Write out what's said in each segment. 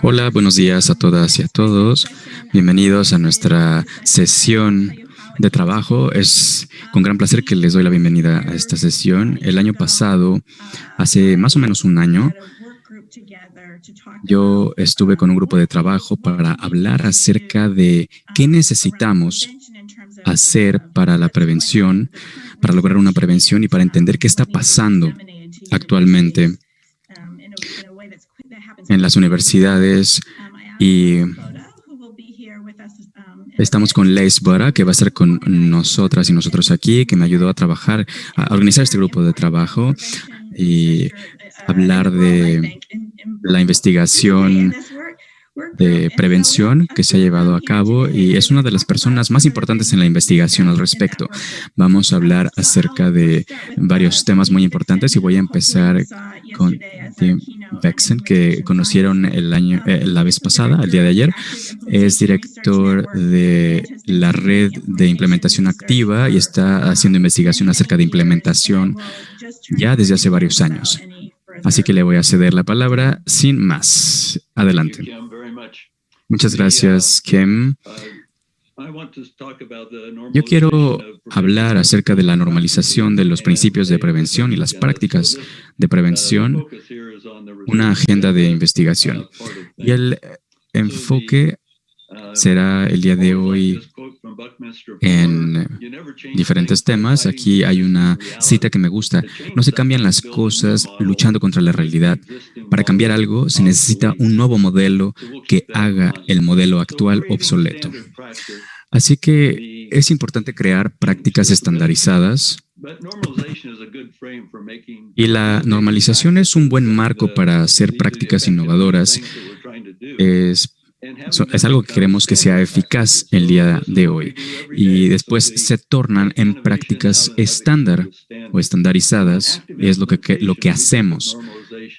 Hola, buenos días a todas y a todos. Bienvenidos a nuestra sesión de trabajo. Es con gran placer que les doy la bienvenida a esta sesión. El año pasado, hace más o menos un año, yo estuve con un grupo de trabajo para hablar acerca de qué necesitamos hacer para la prevención, para lograr una prevención y para entender qué está pasando actualmente en las universidades. Y estamos con Leis Bora, que va a estar con nosotras y nosotros aquí, que me ayudó a trabajar, a organizar este grupo de trabajo y hablar de la investigación de prevención que se ha llevado a cabo, y es una de las personas más importantes en la investigación al respecto. Vamos a hablar acerca de varios temas muy importantes y voy a empezar con Tim Vexen, que conocieron la vez pasada, el día de ayer. Es director de la red de implementación activa y está haciendo investigación acerca de implementación ya desde hace varios años. Así que le voy a ceder la palabra sin más. Adelante. Muchas gracias, Kim. Yo quiero hablar acerca de la normalización de los principios de prevención y las prácticas de prevención, una agenda de investigación. Y el enfoque será el día de hoy en diferentes temas. Aquí hay una cita que me gusta: no se cambian las cosas luchando contra la realidad. Para cambiar algo se necesita un nuevo modelo que haga el modelo actual obsoleto. Así que es importante crear prácticas estandarizadas, y la normalización es un buen marco para hacer prácticas innovadoras. Es algo que queremos que sea eficaz el día de hoy, y después se tornan en prácticas estándar o estandarizadas, y es lo que hacemos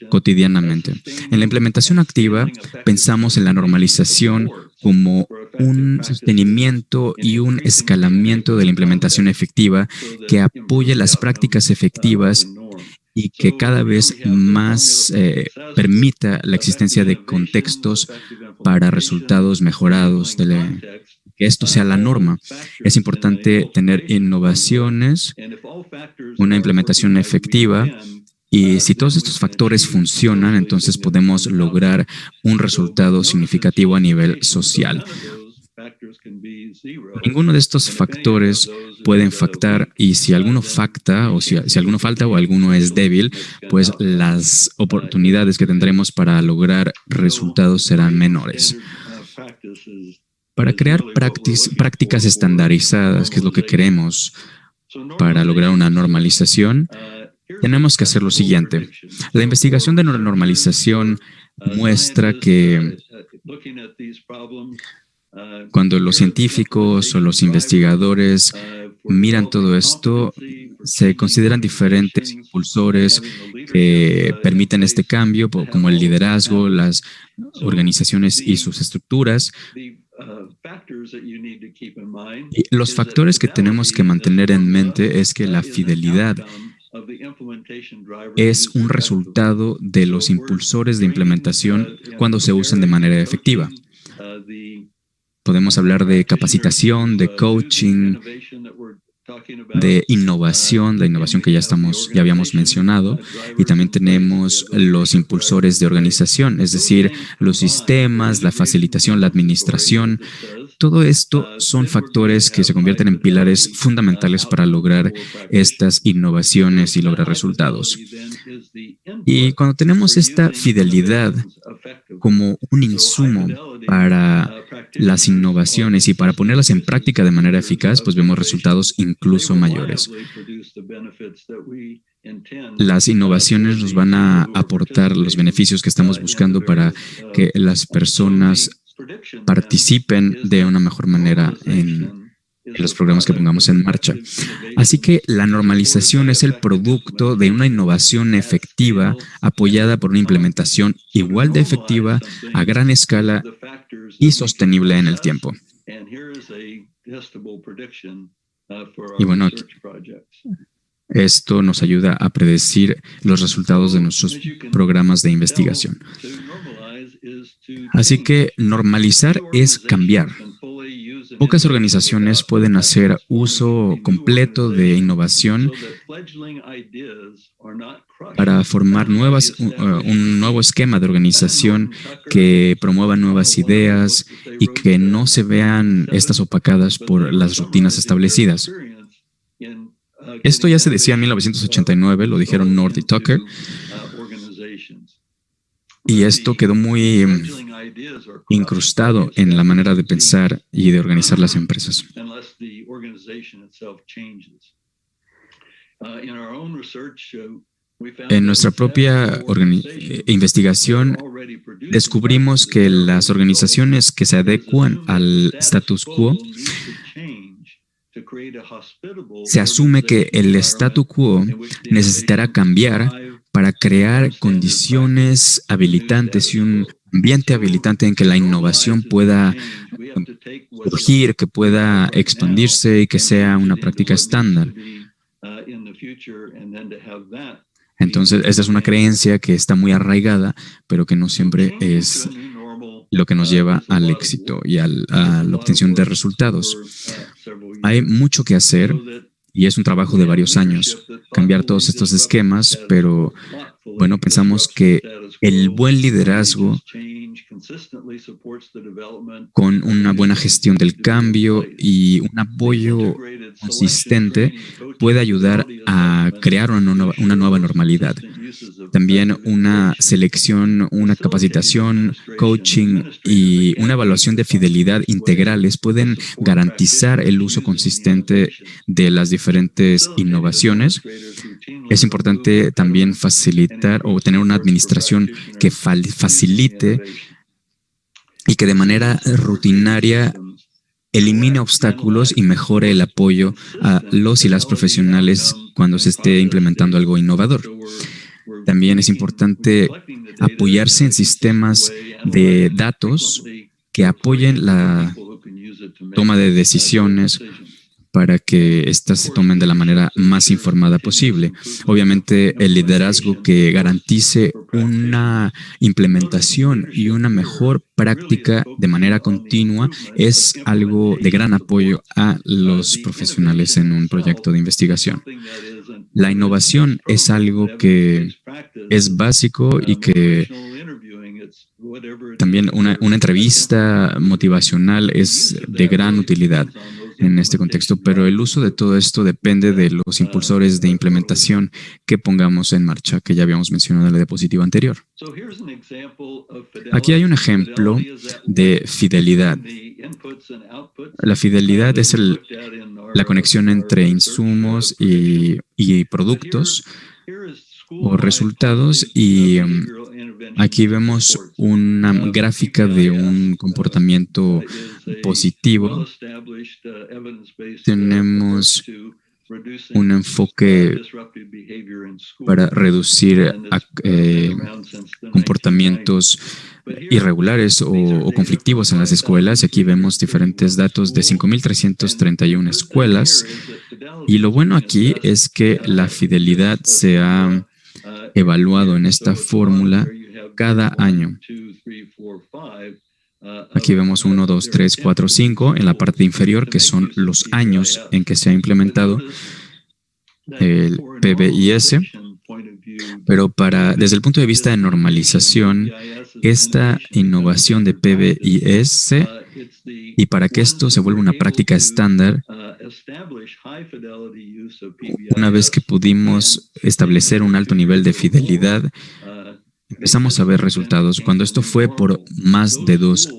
cotidianamente. En la implementación activa pensamos en la normalización como un sostenimiento y un escalamiento de la implementación efectiva que apoye las prácticas efectivas y que cada vez más permita la existencia de contextos para resultados mejorados, que esto sea la norma. Es importante tener innovaciones, una implementación efectiva, y si todos estos factores funcionan, entonces podemos lograr un resultado significativo a nivel social. Ninguno de estos factores pueden faltar, y si alguno falta o si alguno falta o alguno es débil, pues las oportunidades que tendremos para lograr resultados serán menores. Para crear prácticas estandarizadas, que es lo que queremos para lograr una normalización, tenemos que hacer lo siguiente. La investigación de normalización muestra que cuando los científicos o los investigadores miran todo esto, se consideran diferentes impulsores que permiten este cambio, como el liderazgo, las organizaciones y sus estructuras. Y los factores que tenemos que mantener en mente es que la fidelidad es un resultado de los impulsores de implementación cuando se usan de manera efectiva. Podemos hablar de capacitación, de coaching, de innovación, que ya habíamos mencionado, y también tenemos los impulsores de organización, es decir, los sistemas, la facilitación, la administración. Todo esto son factores que se convierten en pilares fundamentales para lograr estas innovaciones y lograr resultados. Y cuando tenemos esta fidelidad como un insumo para las innovaciones y para ponerlas en práctica de manera eficaz, pues vemos resultados incluso mayores. Las innovaciones nos van a aportar los beneficios que estamos buscando para que las personas participen de una mejor manera en los programas que pongamos en marcha. Así que la normalización es el producto de una innovación efectiva apoyada por una implementación igual de efectiva a gran escala y sostenible en el tiempo. Y bueno, Esto nos ayuda a predecir los resultados de nuestros programas de investigación. Así que normalizar es cambiar. Pocas organizaciones pueden hacer uso completo de innovación para formar un nuevo esquema de organización que promueva nuevas ideas y que no se vean estas opacadas por las rutinas establecidas. Esto ya se decía en 1989, lo dijeron North y Tucker, y esto quedó muy incrustado en la manera de pensar y de organizar las empresas. En nuestra propia investigación, descubrimos que las organizaciones que se adecuan al status quo, se asume que el statu quo necesitará cambiar para crear condiciones habilitantes y un ambiente habilitante en que la innovación pueda surgir, que pueda expandirse y que sea una práctica estándar. Entonces, esta es una creencia que está muy arraigada, pero que no siempre es lo que nos lleva al éxito y a la obtención de resultados. Hay mucho que hacer y es un trabajo de varios años cambiar todos estos esquemas, pero bueno, pensamos que el buen liderazgo con una buena gestión del cambio y un apoyo consistente puede ayudar a crear una nueva normalidad. También una selección, una capacitación, coaching y una evaluación de fidelidad integrales pueden garantizar el uso consistente de las diferentes innovaciones. Es importante también facilitar o tener una administración que facilite y que de manera rutinaria elimine obstáculos y mejore el apoyo a los y las profesionales cuando se esté implementando algo innovador. También es importante apoyarse en sistemas de datos que apoyen la toma de decisiones para que éstas se tomen de la manera más informada posible. Obviamente, el liderazgo que garantice una implementación y una mejor práctica de manera continua es algo de gran apoyo a los profesionales en un proyecto de investigación. La innovación es algo que es básico y que también una entrevista motivacional es de gran utilidad en este contexto, pero el uso de todo esto depende de los impulsores de implementación que pongamos en marcha, que ya habíamos mencionado en la diapositiva anterior. Aquí hay un ejemplo de fidelidad. La fidelidad es la conexión entre insumos y productos o resultados, y aquí vemos una gráfica de un comportamiento positivo. Tenemos un enfoque para reducir comportamientos irregulares o conflictivos en las escuelas. Aquí vemos diferentes datos de 5,331 escuelas. Y lo bueno aquí es que la fidelidad se ha evaluado en esta fórmula cada año. Aquí vemos 1, 2, 3, 4, 5 en la parte inferior, que son los años en que se ha implementado el PBIS. Pero desde el punto de vista de normalización, esta innovación de PBIS, y para que esto se vuelva una práctica estándar, una vez que pudimos establecer un alto nivel de fidelidad, empezamos a ver resultados. Cuando esto fue por más de 2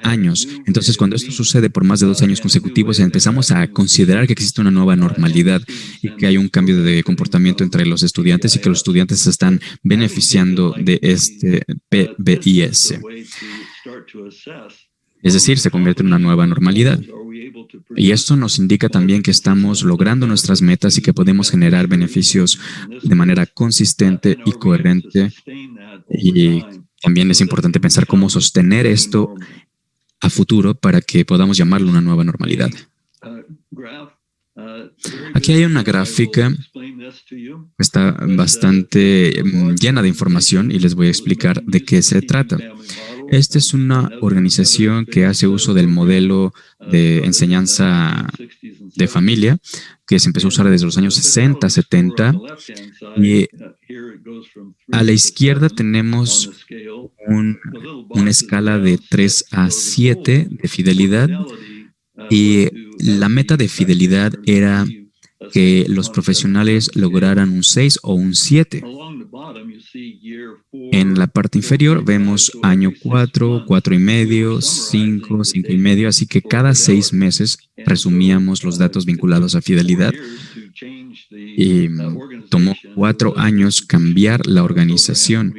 años, entonces cuando esto sucede por más de 2 años consecutivos, empezamos a considerar que existe una nueva normalidad y que hay un cambio de comportamiento entre los estudiantes y que los estudiantes se están beneficiando de este PBIS. Es decir, se convierte en una nueva normalidad. Y esto nos indica también que estamos logrando nuestras metas y que podemos generar beneficios de manera consistente y coherente. Y también es importante pensar cómo sostener esto a futuro para que podamos llamarlo una nueva normalidad. Aquí hay una gráfica que está bastante llena de información y les voy a explicar de qué se trata. Esta es una organización que hace uso del modelo de enseñanza de familia que se empezó a usar desde los años 60, 70 y a la izquierda tenemos un- una escala de 3 a 7 de fidelidad y la meta de fidelidad era que los profesionales lograran un 6 o un 7. En la parte inferior vemos año 4, 4 y medio, 5, 5 y medio, así que cada 6 meses resumíamos los datos vinculados a fidelidad y tomó 4 años cambiar la organización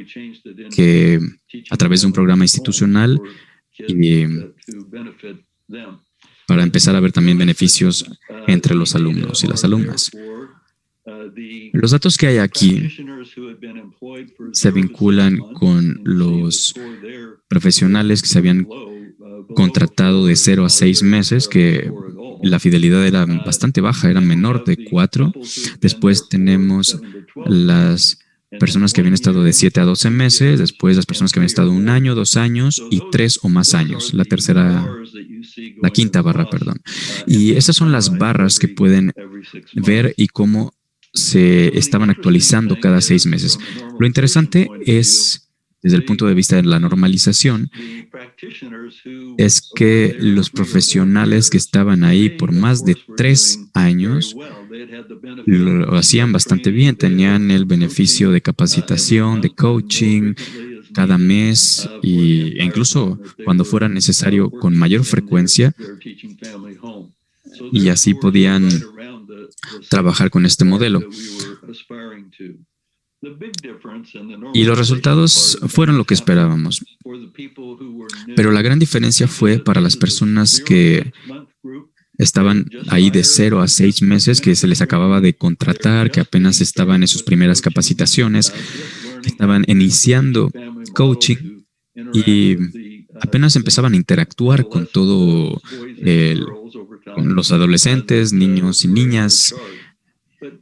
que a través de un programa institucional y para empezar a ver también beneficios entre los alumnos y las alumnas. Los datos que hay aquí se vinculan con los profesionales que se habían contratado de 0 a 6 meses, que la fidelidad era bastante baja, era menor de 4. Después tenemos las personas que habían estado de 7 a 12 meses, después las personas que habían estado 1 año, 2 años y 3 o más años. La quinta barra, perdón. Y estas son las barras que pueden ver y cómo se estaban actualizando cada 6 meses. Lo interesante es, desde el punto de vista de la normalización, es que los profesionales que estaban ahí por más de 3 años lo hacían bastante bien, tenían el beneficio de capacitación, de coaching cada mes e incluso cuando fuera necesario con mayor frecuencia y así podían trabajar con este modelo. Y los resultados fueron lo que esperábamos. Pero la gran diferencia fue para las personas que estaban ahí de 0 a 6 meses, que se les acababa de contratar, que apenas estaban en sus primeras capacitaciones, que estaban iniciando coaching y apenas empezaban a interactuar con con los adolescentes, niños y niñas,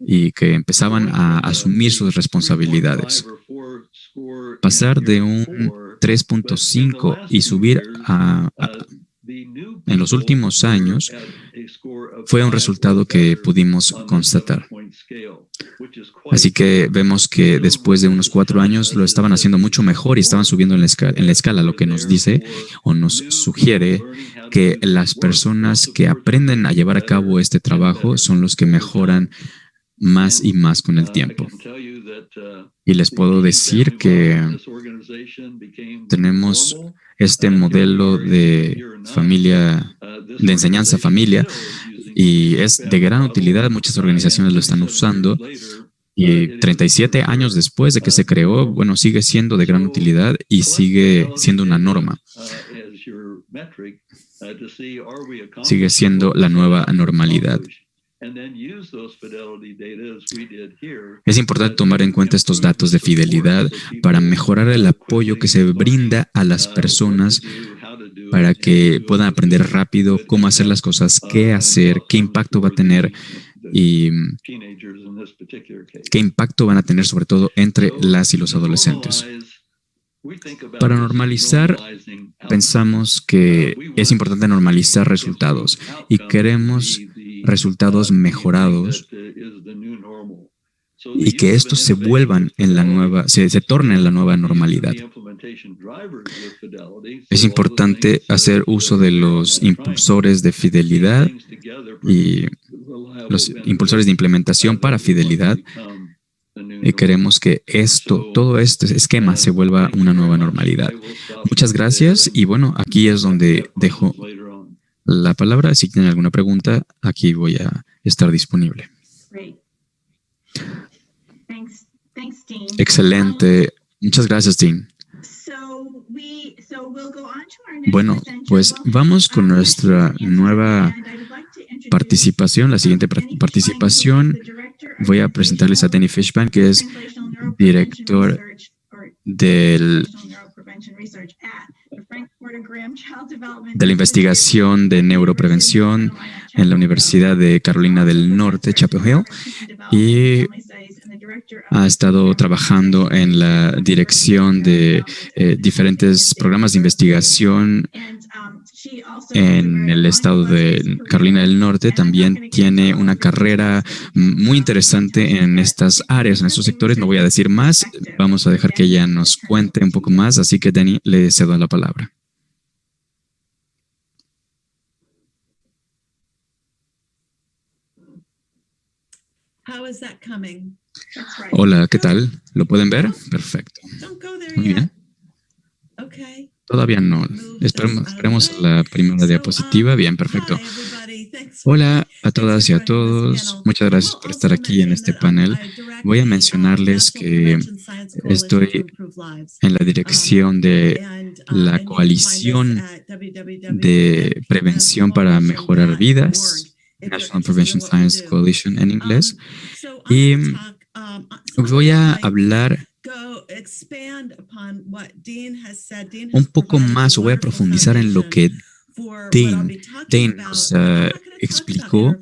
y que empezaban a asumir sus responsabilidades. Pasar de un 3.5 y subir en los últimos años fue un resultado que pudimos constatar. Así que vemos que después de unos 4 años lo estaban haciendo mucho mejor y estaban subiendo en la escala, lo que nos dice o nos sugiere que las personas que aprenden a llevar a cabo este trabajo son los que mejoran más y más con el tiempo. Y les puedo decir que tenemos este modelo de familia, de enseñanza familia, y es de gran utilidad. Muchas organizaciones lo están usando. Y 37 años después de que se creó, bueno, sigue siendo de gran utilidad y sigue siendo una norma. Sigue siendo la nueva normalidad. Es importante tomar en cuenta estos datos de fidelidad para mejorar el apoyo que se brinda a las personas para que puedan aprender rápido cómo hacer las cosas, qué hacer, qué impacto va a tener y qué impacto van a tener sobre todo entre las y los adolescentes. Para normalizar, pensamos que es importante normalizar resultados y queremos resultados mejorados y que estos se vuelvan en la nueva, se tornen en la nueva normalidad. Es importante hacer uso de los impulsores de fidelidad y los impulsores de implementación para fidelidad. Y queremos que todo este esquema se vuelva una nueva normalidad. Muchas gracias y bueno, aquí es donde dejo la palabra. Si tienen alguna pregunta, aquí voy a estar disponible. Excelente. Muchas gracias, Dean. Bueno, pues vamos con nuestra nueva participación, la siguiente participación. Voy a presentarles a Danny Fishman, que es director del de la investigación de neuroprevención en la Universidad de Carolina del Norte, Chapel Hill, y ha estado trabajando en la dirección de diferentes programas de investigación en el estado de Carolina del Norte. También tiene una carrera muy interesante en estas áreas, en estos sectores. No voy a decir más, vamos a dejar que ella nos cuente un poco más, así que Dani, le cedo la palabra. Hola, ¿qué tal? ¿Lo pueden ver? Perfecto. Muy bien. Todavía no. Esperemos la primera diapositiva. Bien, perfecto. Hola a todas y a todos. Muchas gracias por estar aquí en este panel. Voy a mencionarles que estoy en la dirección de la Coalición de Prevención para Mejorar Vidas, National Prevention Science Coalition en inglés, y voy a hablar un poco más, o voy a profundizar en lo que Dean nos explicó.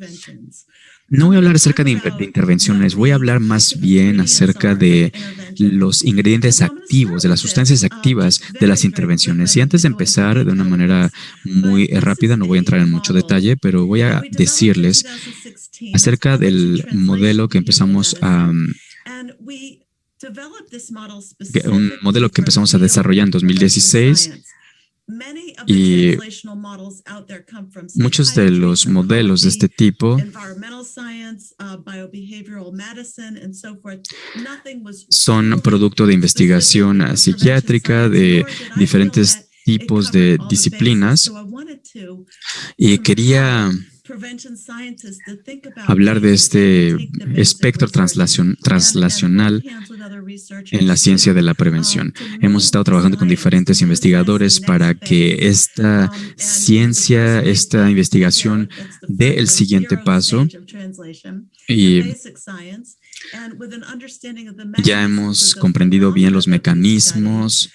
No voy a hablar acerca de intervenciones, voy a hablar más bien acerca de los ingredientes activos, de las sustancias activas de las intervenciones. Y antes de empezar de una manera muy rápida, no voy a entrar en mucho detalle, pero voy a decirles acerca del modelo que empezamos a desarrollar en 2016. Y muchos de los modelos de este tipo son producto de investigación psiquiátrica de diferentes tipos de disciplinas, y quería hablar de este espectro translacional en la ciencia de la prevención. Hemos estado trabajando con diferentes investigadores para que esta ciencia, esta investigación dé el siguiente paso, y ya hemos comprendido bien los mecanismos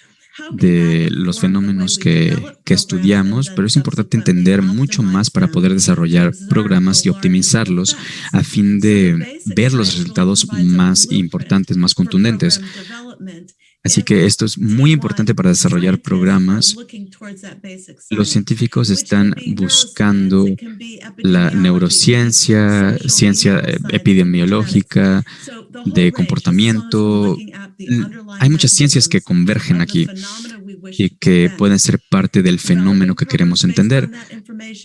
de los fenómenos que estudiamos, pero es importante entender mucho más para poder desarrollar programas y optimizarlos a fin de ver los resultados más importantes, más contundentes. Así que esto es muy importante para desarrollar programas. Los científicos están buscando la neurociencia, ciencia epidemiológica, de comportamiento. Hay muchas ciencias que convergen aquí y que pueden ser parte del fenómeno que queremos entender.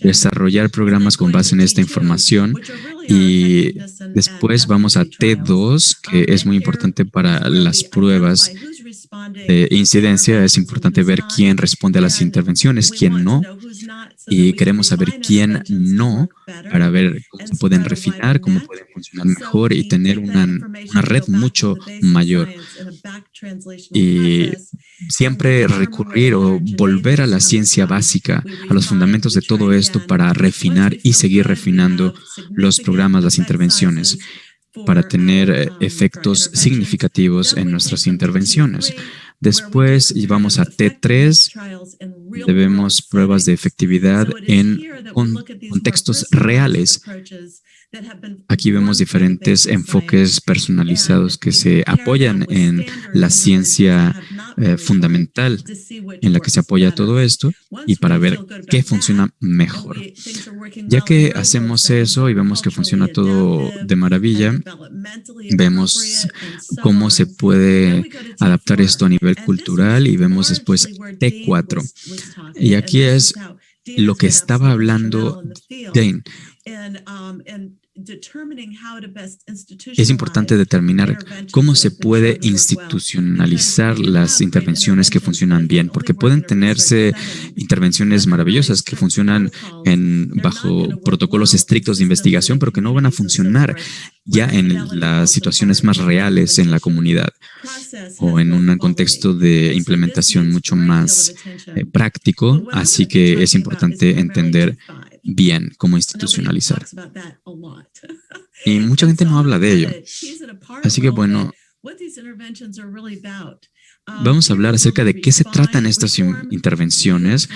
Desarrollar programas con base en esta información, y después vamos a T2, que es muy importante para las pruebas de incidencia. Es importante ver quién responde a las intervenciones, quién no, y queremos saber quién no, para ver cómo se pueden refinar, cómo pueden funcionar mejor y tener una red mucho mayor. Y siempre recurrir o volver a la ciencia básica, a los fundamentos de todo esto, para refinar y seguir refinando los programas, las intervenciones, para tener efectos significativos en nuestras intervenciones. Después vamos a T3, debemos pruebas de efectividad en contextos reales. Aquí vemos diferentes enfoques personalizados que se apoyan en la ciencia fundamental en la que se apoya todo esto, y para ver qué funciona mejor. Ya que hacemos eso y vemos que funciona todo de maravilla, vemos cómo se puede adaptar esto a nivel cultural, y vemos después T4. Y aquí es lo que estaba hablando Dane. Es importante determinar cómo se puede institucionalizar las intervenciones que funcionan bien, porque pueden tenerse intervenciones maravillosas que funcionan bajo protocolos estrictos de investigación, pero que no van a funcionar ya en las situaciones más reales en la comunidad, o en un contexto de implementación mucho más práctico. Así que es importante entender bien cómo institucionalizar. Y mucha gente no habla de ello. Así que bueno, Vamos a hablar acerca de qué se tratan estas intervenciones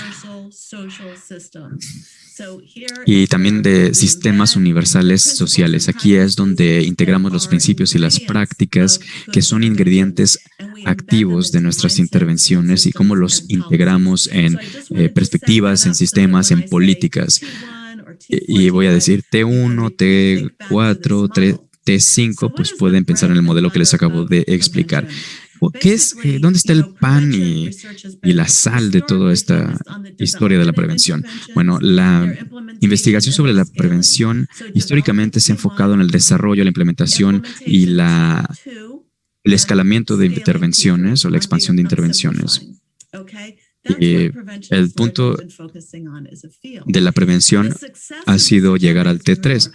y también de sistemas universales sociales. Aquí es donde integramos los principios y las prácticas que son ingredientes activos de nuestras intervenciones y cómo los integramos en perspectivas, en sistemas, en políticas. Y voy a decir T1, T4, T5, pues pueden pensar en el modelo que les acabo de explicar. ¿Qué es, dónde está el pan y la sal de toda esta historia de la prevención? Bueno, la investigación sobre la prevención históricamente se ha enfocado en el desarrollo, la implementación y el escalamiento de intervenciones o la expansión de intervenciones. Y el punto de la prevención ha sido llegar al T3.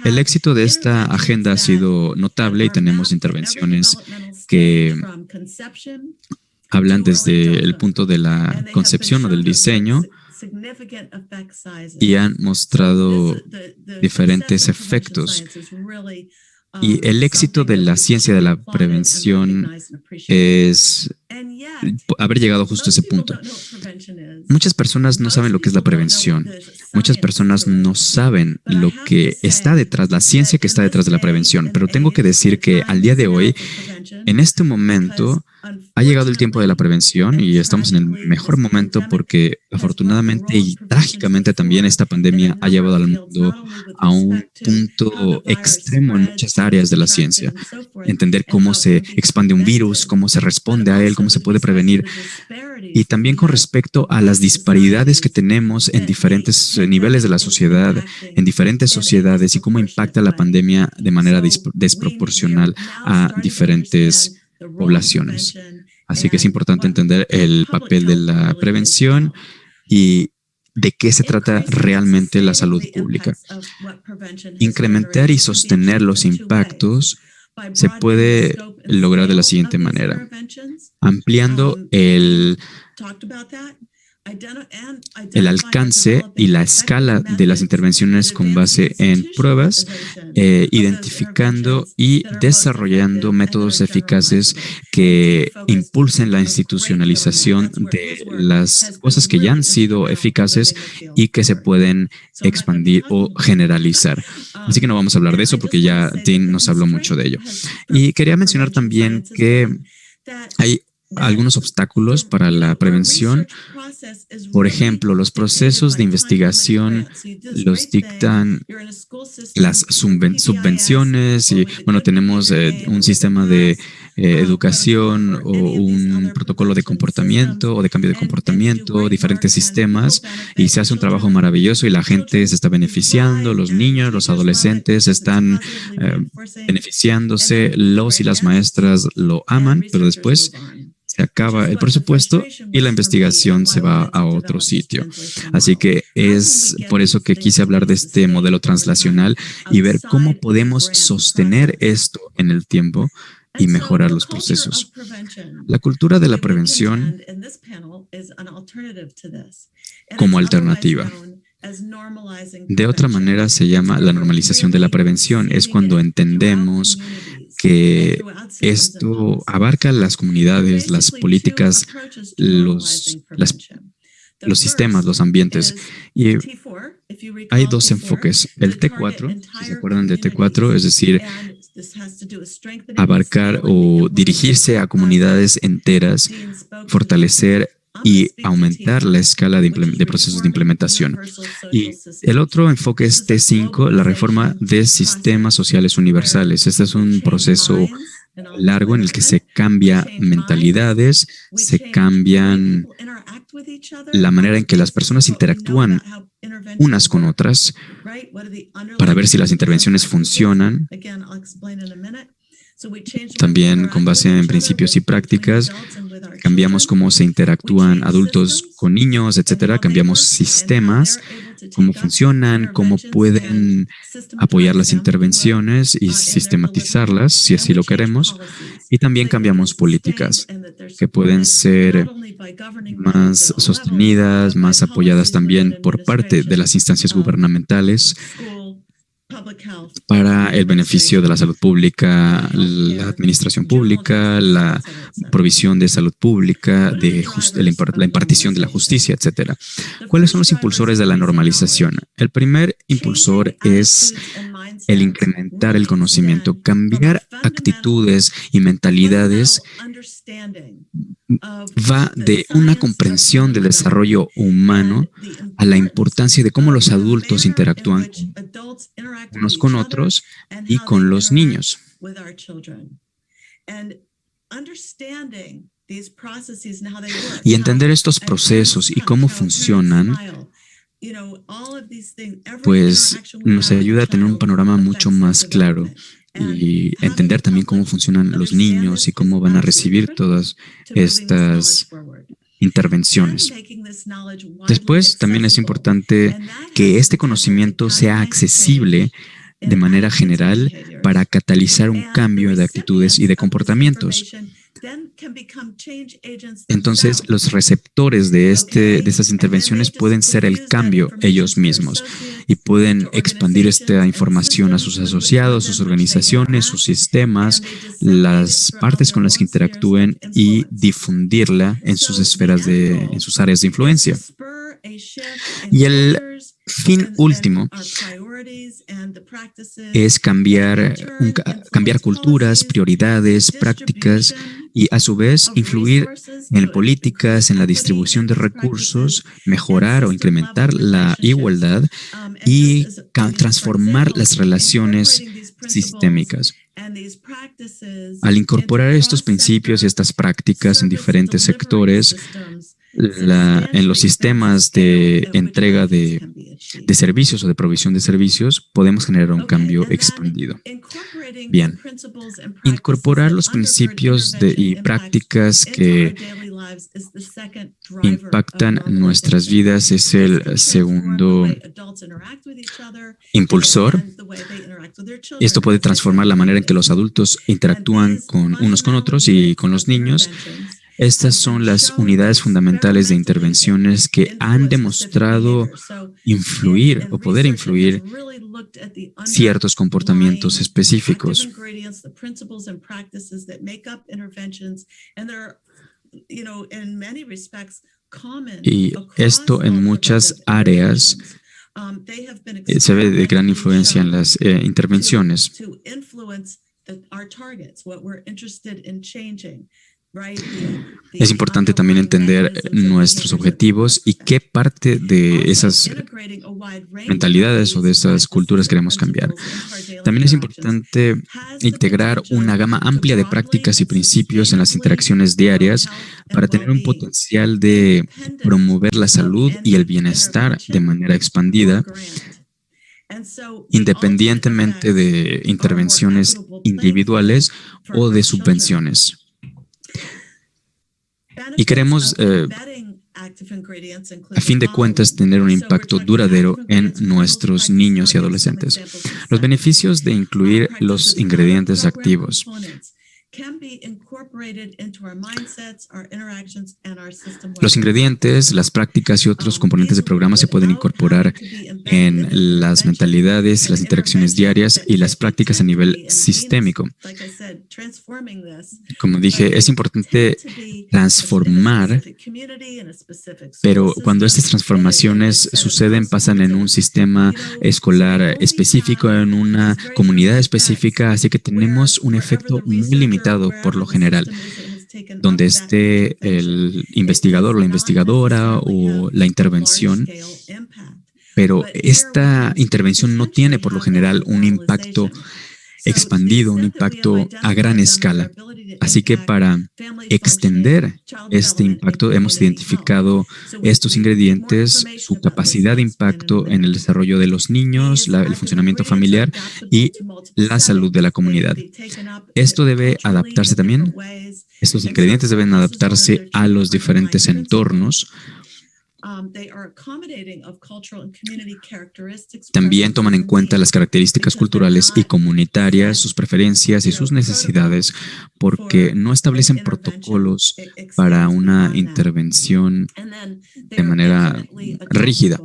El éxito de esta agenda ha sido notable y tenemos intervenciones que hablan desde el punto de la concepción o del diseño y han mostrado diferentes efectos. Y el éxito de la ciencia de la prevención es haber llegado justo a ese punto. Muchas personas no saben lo que es la prevención. Muchas personas no saben lo que está detrás, la ciencia que está detrás de la prevención. Pero tengo que decir que al día de hoy, en este momento, ha llegado el tiempo de la prevención y estamos en el mejor momento porque afortunadamente y trágicamente también esta pandemia ha llevado al mundo a un punto extremo en muchas áreas de la ciencia. Entender cómo se expande un virus, cómo se responde a él, cómo se puede prevenir. Y también con respecto a las disparidades que tenemos en diferentes niveles de la sociedad, en diferentes sociedades y cómo impacta la pandemia de manera desproporcional a diferentes poblaciones. Así que es importante entender el papel de la prevención y de qué se trata realmente la salud pública. Incrementar y sostener los impactos se puede lograr de la siguiente manera, ampliando el alcance y la escala de las intervenciones con base en pruebas, identificando y desarrollando métodos eficaces que impulsen la institucionalización de las cosas que ya han sido eficaces y que se pueden expandir o generalizar. Así que no vamos a hablar de eso porque ya Dean nos habló mucho de ello. Y quería mencionar también que hay algunos obstáculos para la prevención. Por ejemplo, los procesos de investigación los dictan las subvenciones y, bueno, tenemos un sistema de educación o un protocolo de comportamiento o de cambio de comportamiento, diferentes sistemas, y se hace un trabajo maravilloso y la gente se está beneficiando, los niños, los adolescentes están beneficiándose, los y las maestras lo aman, pero después se acaba el presupuesto y la investigación se va a otro sitio. Así que es por eso que quise hablar de este modelo translacional y ver cómo podemos sostener esto en el tiempo y mejorar los procesos. La cultura de la prevención como alternativa. De otra manera se llama la normalización de la prevención. Es cuando entendemos que esto abarca las comunidades, las políticas, los sistemas, los ambientes. Y hay dos enfoques. El T4, si se acuerdan de T4, es decir, abarcar o dirigirse a comunidades enteras, fortalecer y aumentar la escala de procesos de implementación. Y el otro enfoque es T5, la reforma de sistemas sociales universales. Este es un proceso largo en el que se cambia mentalidades, se cambian la manera en que las personas interactúan unas con otras para ver si las intervenciones funcionan. También con base en principios y prácticas, cambiamos cómo se interactúan adultos con niños, etcétera. Cambiamos sistemas, cómo funcionan, cómo pueden apoyar las intervenciones y sistematizarlas, si así lo queremos. Y también cambiamos políticas que pueden ser más sostenidas, más apoyadas también por parte de las instancias gubernamentales, para el beneficio de la salud pública, la administración pública, la provisión de salud pública, la impartición de la justicia, etcétera. ¿Cuáles son los impulsores de la normalización? El primer impulsor es el incrementar el conocimiento, cambiar actitudes y mentalidades. Va de una comprensión del desarrollo humano a la importancia de cómo los adultos interactúan unos con otros y con los niños. Y entender estos procesos y cómo funcionan, pues nos ayuda a tener un panorama mucho más claro y entender también cómo funcionan los niños y cómo van a recibir todas estas intervenciones. Después, también es importante que este conocimiento sea accesible de manera general para catalizar un cambio de actitudes y de comportamientos. Entonces, los receptores de estas intervenciones pueden ser el cambio ellos mismos y pueden expandir esta información a sus asociados, sus organizaciones, sus sistemas, las partes con las que interactúen y difundirla en sus esferas en sus áreas de influencia. Y el fin último es cambiar culturas, prioridades, prácticas y a su vez influir en políticas, en la distribución de recursos, mejorar o incrementar la igualdad y transformar las relaciones sistémicas. Al incorporar estos principios y estas prácticas en diferentes sectores, en los sistemas de entrega de servicios o de provisión de servicios, podemos generar un cambio expandido. Bien, incorporar los principios y prácticas que impactan nuestras vidas es el segundo impulsor. Esto puede transformar la manera en que los adultos interactúan unos con otros y con los niños. Estas son las unidades fundamentales de intervenciones que han demostrado influir o poder influir ciertos comportamientos específicos. Y esto en muchas áreas se ve de gran influencia en las intervenciones. Es importante también entender nuestros objetivos y qué parte de esas mentalidades o de esas culturas queremos cambiar. También es importante integrar una gama amplia de prácticas y principios en las interacciones diarias para tener un potencial de promover la salud y el bienestar de manera expandida, independientemente de intervenciones individuales o de subvenciones. Y queremos, a fin de cuentas, tener un impacto duradero en nuestros niños y adolescentes. Los beneficios de incluir los ingredientes activos. Los ingredientes, las prácticas y otros componentes del programa se pueden incorporar en las mentalidades, las interacciones diarias y las prácticas a nivel sistémico. Como dije, es importante transformar, pero cuando estas transformaciones suceden, pasan en un sistema escolar específico, en una comunidad específica, así que tenemos un efecto muy limitado por lo general, donde esté el investigador o la investigadora o la intervención, pero esta intervención no tiene por lo general un impacto expandido, un impacto a gran escala. Así que para extender este impacto hemos identificado estos ingredientes, su capacidad de impacto en el desarrollo de los niños, el funcionamiento familiar y la salud de la comunidad. Esto debe adaptarse también, estos ingredientes deben adaptarse a los diferentes entornos. También toman en cuenta las características culturales y comunitarias, sus preferencias y sus necesidades, porque no establecen protocolos para una intervención de manera rígida.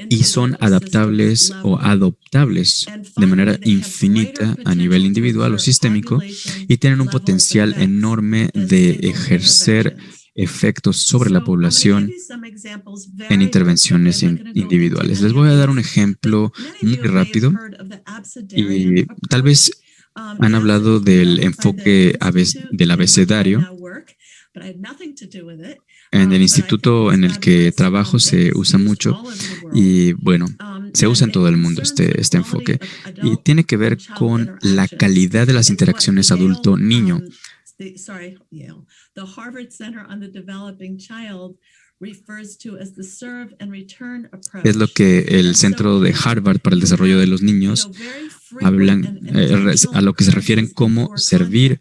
y son adaptables o adoptables de manera infinita a nivel individual o sistémico y tienen un potencial enorme de ejercer efectos sobre la población en intervenciones individuales. Les voy a dar un ejemplo muy rápido y tal vez han hablado del enfoque del abecedario. En el instituto en el que trabajo se usa mucho y bueno, se usa en todo el mundo este enfoque y tiene que ver con la calidad de las interacciones adulto-niño. Es lo que el Centro de Harvard para el Desarrollo de los Niños hablan, a lo que se refieren como servir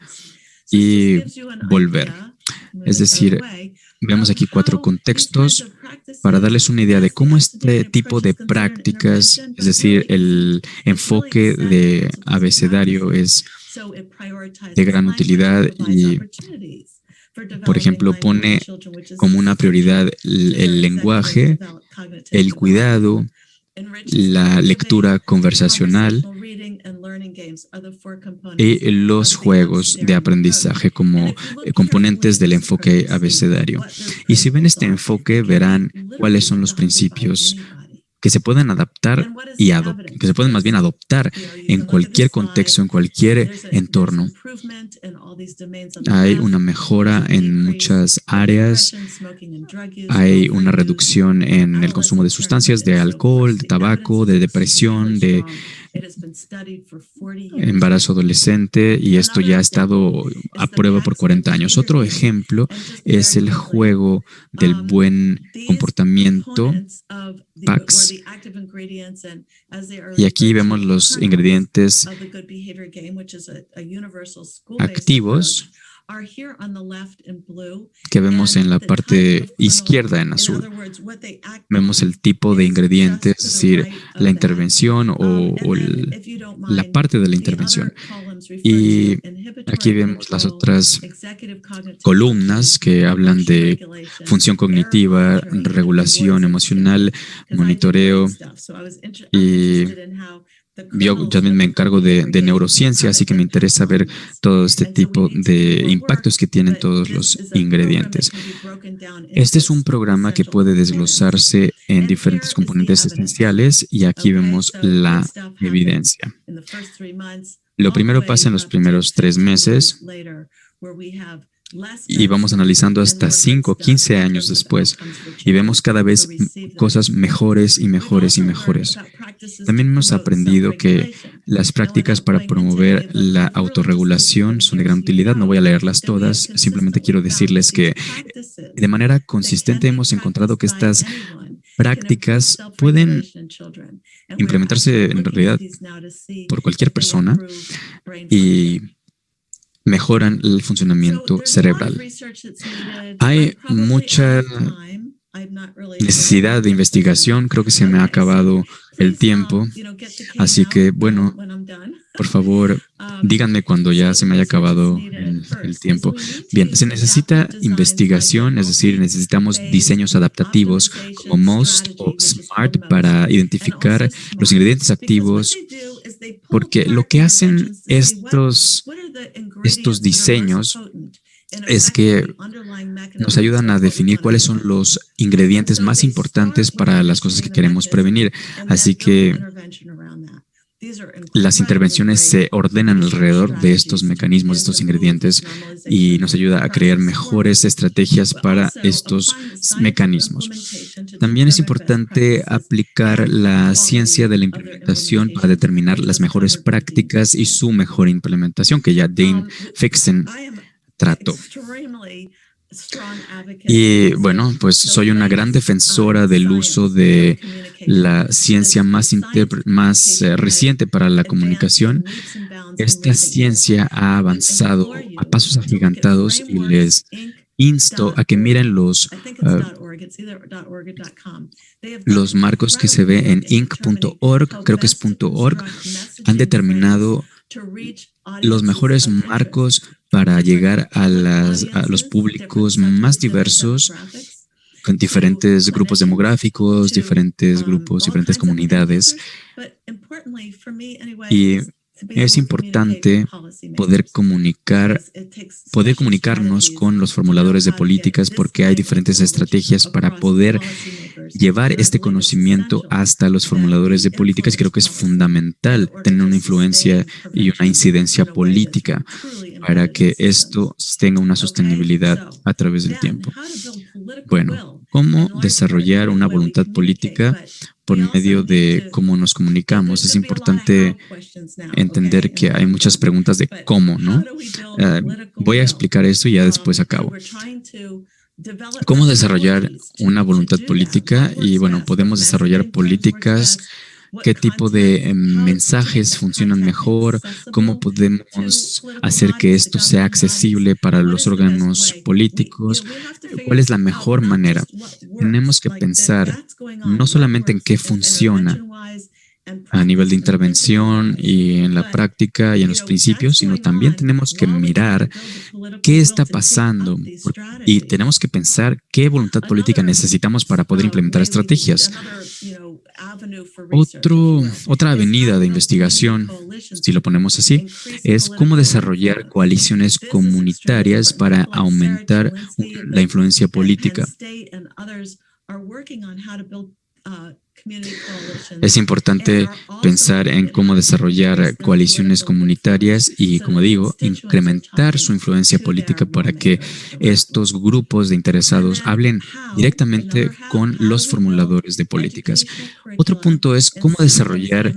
y volver. Es decir, vemos aquí 4 contextos para darles una idea de cómo este tipo de prácticas, es decir, el enfoque de abecedario es de gran utilidad y, por ejemplo, pone como una prioridad el lenguaje, el cuidado, la lectura conversacional y los juegos de aprendizaje como componentes del enfoque abecedario. Y si ven este enfoque, verán cuáles son los principios que se pueden adaptar y que se pueden más bien adoptar en cualquier contexto, en cualquier entorno. Hay una mejora en muchas áreas, hay una reducción en el consumo de sustancias, de alcohol, de tabaco, de depresión, de embarazo adolescente, y esto ya ha estado a prueba por 40 años. Otro ejemplo es el juego del buen comportamiento, PAX. Y aquí vemos los ingredientes activos que vemos en la parte izquierda en azul. Vemos el tipo de ingredientes, es decir, la intervención o la parte de la intervención. Y aquí vemos las otras columnas que hablan de función cognitiva, regulación emocional, monitoreo. Y yo también me encargo de neurociencia, así que me interesa ver todo este tipo de impactos que tienen todos los ingredientes. Este es un programa que puede desglosarse en diferentes componentes esenciales y aquí vemos la evidencia. Lo primero pasa en los primeros 3 meses y vamos analizando hasta 5 o 15 años después y vemos cada vez cosas mejores y mejores y mejores. También hemos aprendido que las prácticas para promover la autorregulación son de gran utilidad. No voy a leerlas todas, simplemente quiero decirles que de manera consistente hemos encontrado que estas prácticas pueden implementarse en realidad por cualquier persona y mejoran el funcionamiento cerebral. Hay mucha necesidad de investigación. Creo que se me ha acabado el tiempo. Así que, bueno, por favor, díganme cuando ya se me haya acabado el tiempo. Bien, se necesita investigación, es decir, necesitamos diseños adaptativos como MOST o SMART para identificar los ingredientes activos, porque lo que hacen estos diseños es que nos ayudan a definir cuáles son los ingredientes más importantes para las cosas que queremos prevenir. Así que las intervenciones se ordenan alrededor de estos mecanismos, de estos ingredientes, y nos ayuda a crear mejores estrategias para estos mecanismos. También es importante aplicar la ciencia de la implementación para determinar las mejores prácticas y su mejor implementación, que ya Dane Fixen trató. Y bueno, pues soy una gran defensora del uso de la ciencia más reciente para la comunicación. Esta ciencia ha avanzado a pasos agigantados y les insto a que miren los marcos que se ve en inc.org, creo que es .org, han determinado los mejores marcos para llegar a los públicos más diversos con diferentes grupos demográficos, diferentes grupos, diferentes comunidades. Y es importante poder comunicarnos con los formuladores de políticas porque hay diferentes estrategias para poder llevar este conocimiento hasta los formuladores de políticas. Creo que es fundamental tener una influencia y una incidencia política para que esto tenga una sostenibilidad a través del tiempo. Bueno, ¿cómo desarrollar una voluntad política por medio de cómo nos comunicamos? Es importante entender que hay muchas preguntas de cómo, ¿no? Voy a explicar esto y ya después acabo. ¿Cómo desarrollar una voluntad política? Y bueno, podemos desarrollar políticas. ¿Qué tipo de mensajes funcionan mejor? ¿Cómo podemos hacer que esto sea accesible para los órganos políticos? ¿Cuál es la mejor manera? Tenemos que pensar no solamente en qué funciona a nivel de intervención y en la práctica y en los principios, sino también tenemos que mirar qué está pasando y tenemos que pensar qué voluntad política necesitamos para poder implementar estrategias. Otra avenida de investigación, si lo ponemos así, es cómo desarrollar coaliciones comunitarias para aumentar la influencia política. Es importante pensar en cómo desarrollar coaliciones comunitarias y, como digo, incrementar su influencia política para que estos grupos de interesados hablen directamente con los formuladores de políticas. Otro punto es cómo desarrollar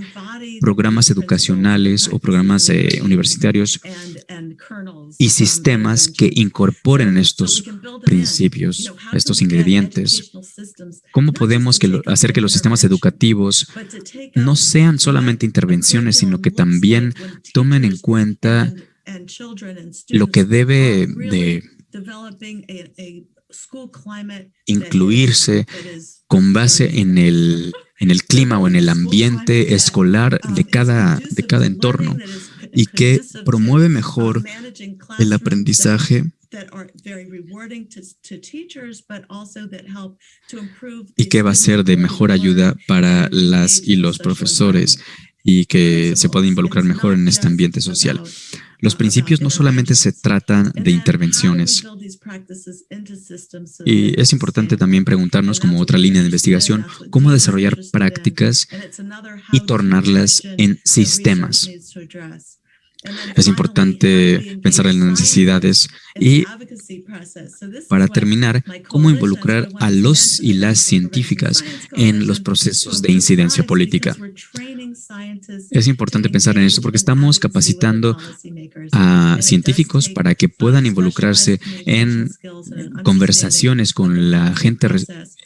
programas educacionales o programas universitarios y sistemas que incorporen estos principios, estos ingredientes. ¿Cómo podemos hacer que los sistemas educativos no sean solamente intervenciones, sino que también tomen en cuenta lo que debe de incluirse con base en el clima o en el ambiente escolar de cada entorno y que promueve mejor el aprendizaje y que va a ser de mejor ayuda para las y los profesores y que se pueda involucrar mejor en este ambiente social. Los principios no solamente se tratan de intervenciones. Y es importante también preguntarnos, como otra línea de investigación, cómo desarrollar prácticas y tornarlas en sistemas. Es importante pensar en las necesidades y, para terminar, cómo involucrar a los y las científicas en los procesos de incidencia política. Es importante pensar en esto porque estamos capacitando a científicos para que puedan involucrarse en conversaciones con la gente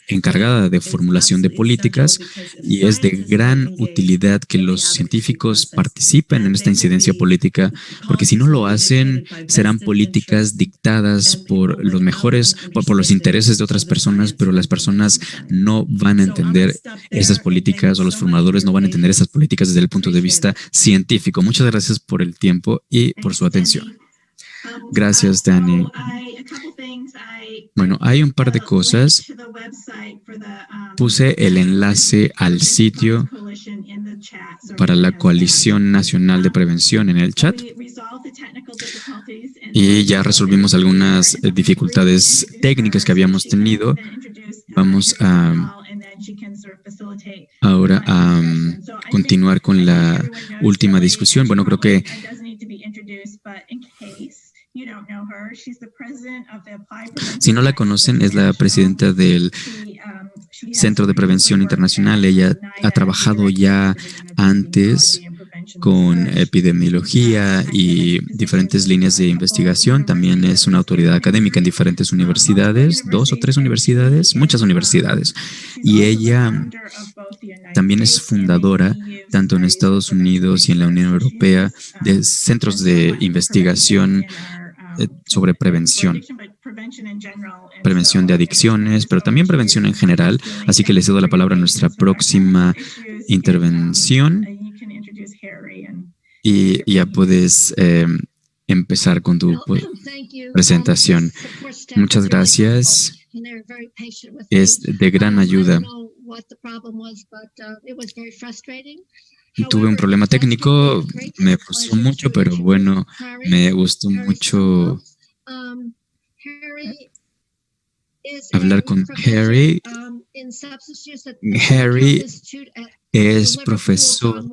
encargada de formulación de políticas, y es de gran utilidad que los científicos participen en esta incidencia política, porque si no lo hacen, serán políticas dictadas por los intereses de otras personas, pero las personas no van a entender esas políticas, o los formuladores no van a entender esas políticas desde el punto de vista científico. Muchas gracias por el tiempo y por su atención. Gracias, Dani. Bueno, hay un par de cosas. Puse el enlace al sitio para la Coalición Nacional de Prevención en el chat y ya resolvimos algunas dificultades técnicas que habíamos tenido. Vamos ahora a continuar con la última discusión. Bueno, creo que si no la conocen, es la presidenta del Centro de Prevención Internacional. Ella ha trabajado ya antes con epidemiología y diferentes líneas de investigación. También es una autoridad académica en diferentes universidades, 2 o 3 universidades, muchas universidades. Y ella también es fundadora, tanto en Estados Unidos y en la Unión Europea, de centros de investigación sobre prevención de adicciones, pero también prevención en general. Así que le cedo la palabra a nuestra próxima intervención y ya puedes empezar con tu presentación. Muchas gracias. Es de gran ayuda. Tuve un problema técnico, me frustró mucho, pero bueno, me gustó mucho hablar con Harry. Harry es profesor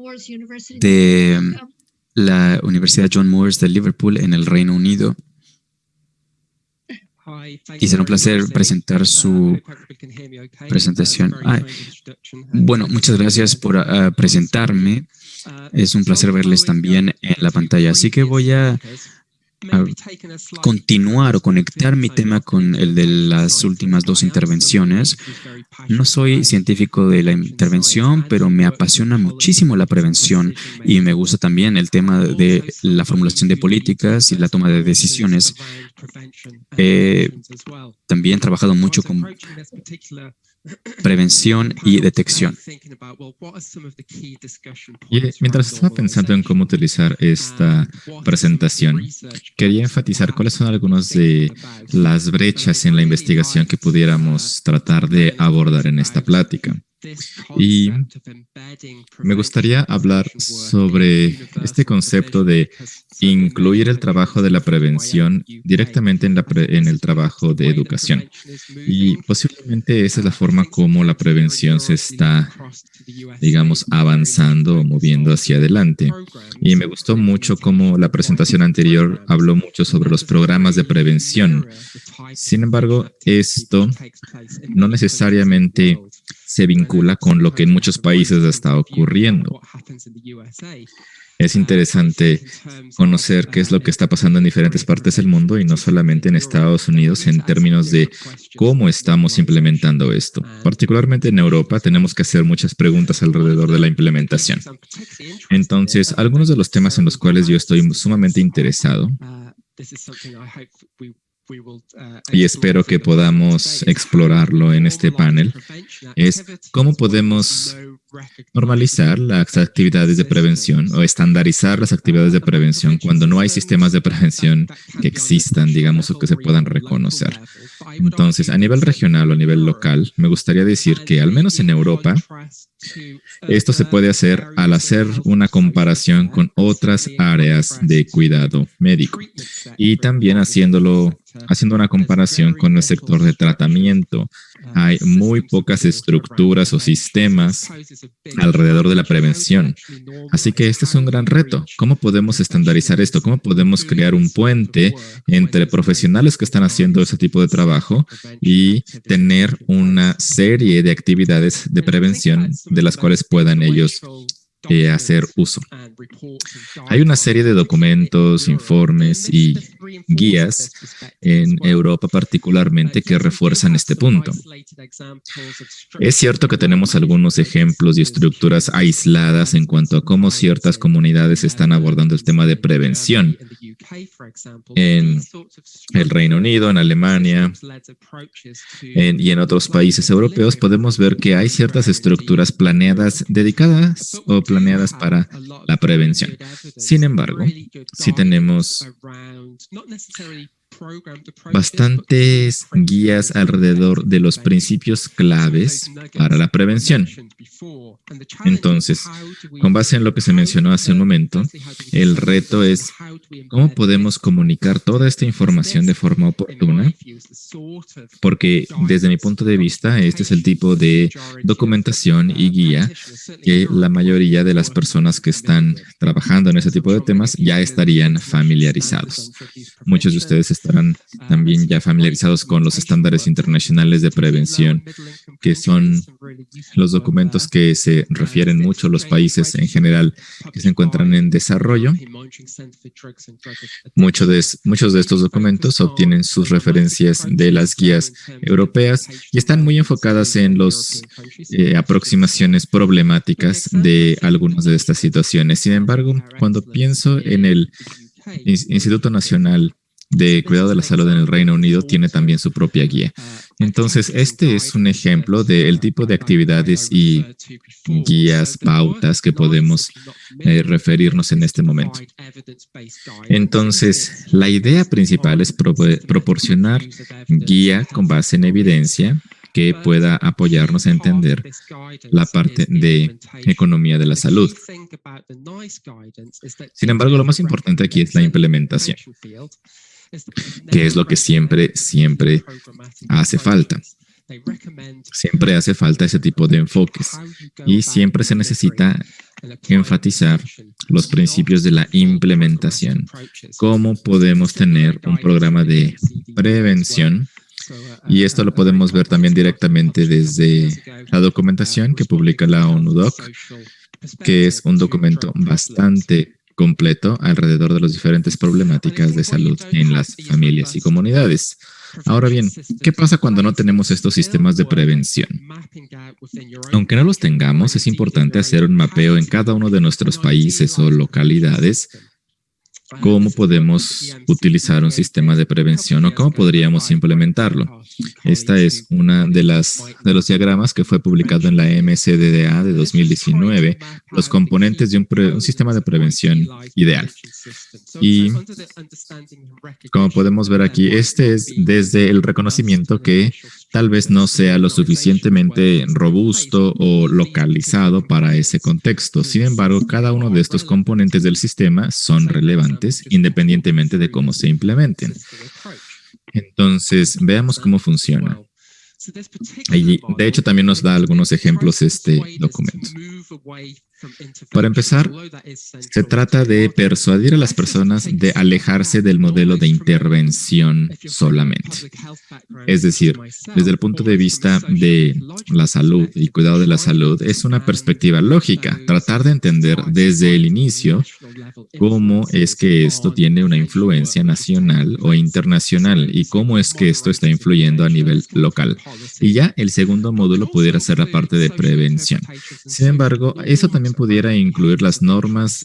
de la Universidad John Moores de Liverpool en el Reino Unido. Y será un placer presentar su presentación. Bueno, muchas gracias por presentarme. Es un placer verles también en la pantalla. Así que voy a continuar o conectar mi tema con el de las últimas dos intervenciones. No soy científico de la intervención, pero me apasiona muchísimo la prevención y me gusta también el tema de la formulación de políticas y la toma de decisiones. También he trabajado mucho con prevención y detección. Y mientras estaba pensando en cómo utilizar esta presentación, quería enfatizar cuáles son algunas de las brechas en la investigación que pudiéramos tratar de abordar en esta plática. Y me gustaría hablar sobre este concepto de incluir el trabajo de la prevención directamente en el trabajo de educación. Y posiblemente esa es la forma como la prevención se está, digamos, avanzando o moviendo hacia adelante. Y me gustó mucho cómo la presentación anterior habló mucho sobre los programas de prevención. Sin embargo, esto no necesariamente se vincula con lo que en muchos países está ocurriendo. Es interesante conocer qué es lo que está pasando en diferentes partes del mundo y no solamente en Estados Unidos en términos de cómo estamos implementando esto. Particularmente en Europa tenemos que hacer muchas preguntas alrededor de la implementación. Entonces, algunos de los temas en los cuales yo estoy sumamente interesado y espero que podamos explorarlo en este panel, es cómo podemos normalizar las actividades de prevención o estandarizar las actividades de prevención cuando no hay sistemas de prevención que existan, digamos, o que se puedan reconocer. Entonces, a nivel regional o a nivel local, me gustaría decir que al menos en Europa, esto se puede hacer al hacer una comparación con otras áreas de cuidado médico y también haciendo una comparación con el sector de tratamiento. Hay muy pocas estructuras o sistemas alrededor de la prevención. Así que este es un gran reto. ¿Cómo podemos estandarizar esto? ¿Cómo podemos crear un puente entre profesionales que están haciendo ese tipo de trabajo y tener una serie de actividades de prevención de las cuales puedan ellos hacer uso? Hay una serie de documentos, informes y guías en Europa particularmente que refuerzan este punto. Es cierto que tenemos algunos ejemplos y estructuras aisladas en cuanto a cómo ciertas comunidades están abordando el tema de prevención. En el Reino Unido, en Alemania y en otros países europeos podemos ver que hay ciertas estructuras planeadas dedicadas o planeadas para la prevención. Sin embargo, sí tenemos bastantes guías alrededor de los principios claves para la prevención. Entonces, con base en lo que se mencionó hace un momento, el reto es cómo podemos comunicar toda esta información de forma oportuna, porque desde mi punto de vista, este es el tipo de documentación y guía que la mayoría de las personas que están trabajando en ese tipo de temas ya estarían familiarizados. Muchos de ustedes estarán también ya familiarizados con los estándares internacionales de prevención, que son los documentos que se refieren mucho a los países en general que se encuentran en desarrollo. Muchos de estos documentos obtienen sus referencias de las guías europeas y están muy enfocadas en las aproximaciones problemáticas de algunas de estas situaciones. Sin embargo, cuando pienso en el Instituto Nacional de cuidado de la salud en el Reino Unido tiene también su propia guía. Entonces, este es un ejemplo del tipo de actividades y guías, pautas que podemos referirnos en este momento. Entonces, la idea principal es proporcionar guía con base en evidencia que pueda apoyarnos a entender la parte de economía de la salud. Sin embargo, lo más importante aquí es la implementación, que es lo que siempre hace falta. Siempre hace falta ese tipo de enfoques y siempre se necesita enfatizar los principios de la implementación. ¿Cómo podemos tener un programa de prevención? Y esto lo podemos ver también directamente desde la documentación que publica la ONU-DOC, que es un documento bastante completo alrededor de las diferentes problemáticas de salud en las familias y comunidades. Ahora bien, ¿qué pasa cuando no tenemos estos sistemas de prevención? Aunque no los tengamos, es importante hacer un mapeo en cada uno de nuestros países o localidades. ¿Cómo podemos utilizar un sistema de prevención o cómo podríamos implementarlo? Esta es una de los diagramas que fue publicado en la MCDDA de 2019, los componentes de un sistema de prevención ideal. Y como podemos ver aquí, este es desde el reconocimiento que tal vez no sea lo suficientemente robusto o localizado para ese contexto. Sin embargo, cada uno de estos componentes del sistema son relevantes independientemente de cómo se implementen. Entonces, veamos cómo funciona. Y de hecho, también nos da algunos ejemplos este documento. Para empezar, se trata de persuadir a las personas de alejarse del modelo de intervención solamente. Es decir, desde el punto de vista de la salud y cuidado de la salud, es una perspectiva lógica, tratar de entender desde el inicio cómo es que esto tiene una influencia nacional o internacional y cómo es que esto está influyendo a nivel local. Y ya el segundo módulo pudiera ser la parte de prevención. Sin embargo, eso también pudiera incluir las normas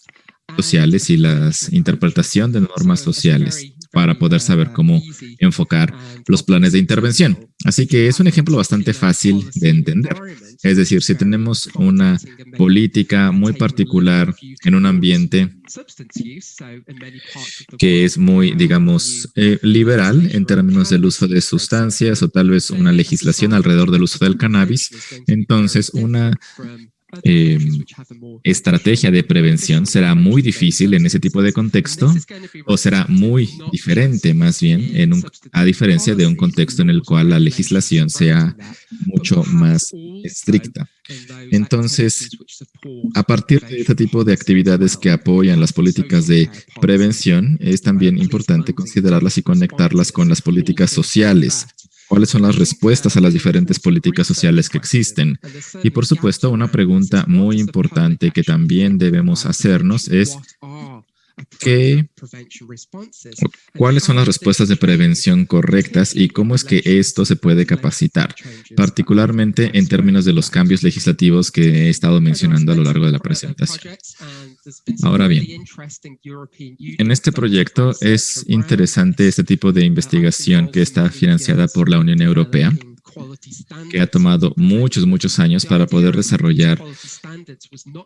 sociales y la interpretación de normas sociales para poder saber cómo enfocar los planes de intervención. Así que es un ejemplo bastante fácil de entender. Es decir, si tenemos una política muy particular en un ambiente que es muy, digamos, liberal en términos del uso de sustancias o tal vez una legislación alrededor del uso del cannabis, entonces una estrategia de prevención será muy difícil en ese tipo de contexto o será muy diferente más bien a diferencia de un contexto en el cual la legislación sea mucho más estricta. Entonces, a partir de este tipo de actividades que apoyan las políticas de prevención, es también importante considerarlas y conectarlas con las políticas sociales. ¿Cuáles son las respuestas a las diferentes políticas sociales que existen? Y por supuesto, una pregunta muy importante que también debemos hacernos es ¿cuáles son las respuestas de prevención correctas y cómo es que esto se puede capacitar? Particularmente en términos de los cambios legislativos que he estado mencionando a lo largo de la presentación. Ahora bien, en este proyecto es interesante este tipo de investigación que está financiada por la Unión Europea, que ha tomado muchos años para poder desarrollar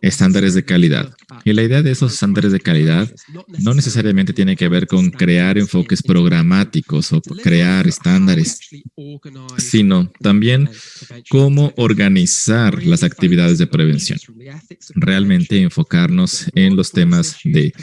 estándares de calidad. Y la idea de esos estándares de calidad no necesariamente tiene que ver con crear enfoques programáticos o crear estándares, sino también cómo organizar las actividades de prevención. Realmente enfocarnos en los temas de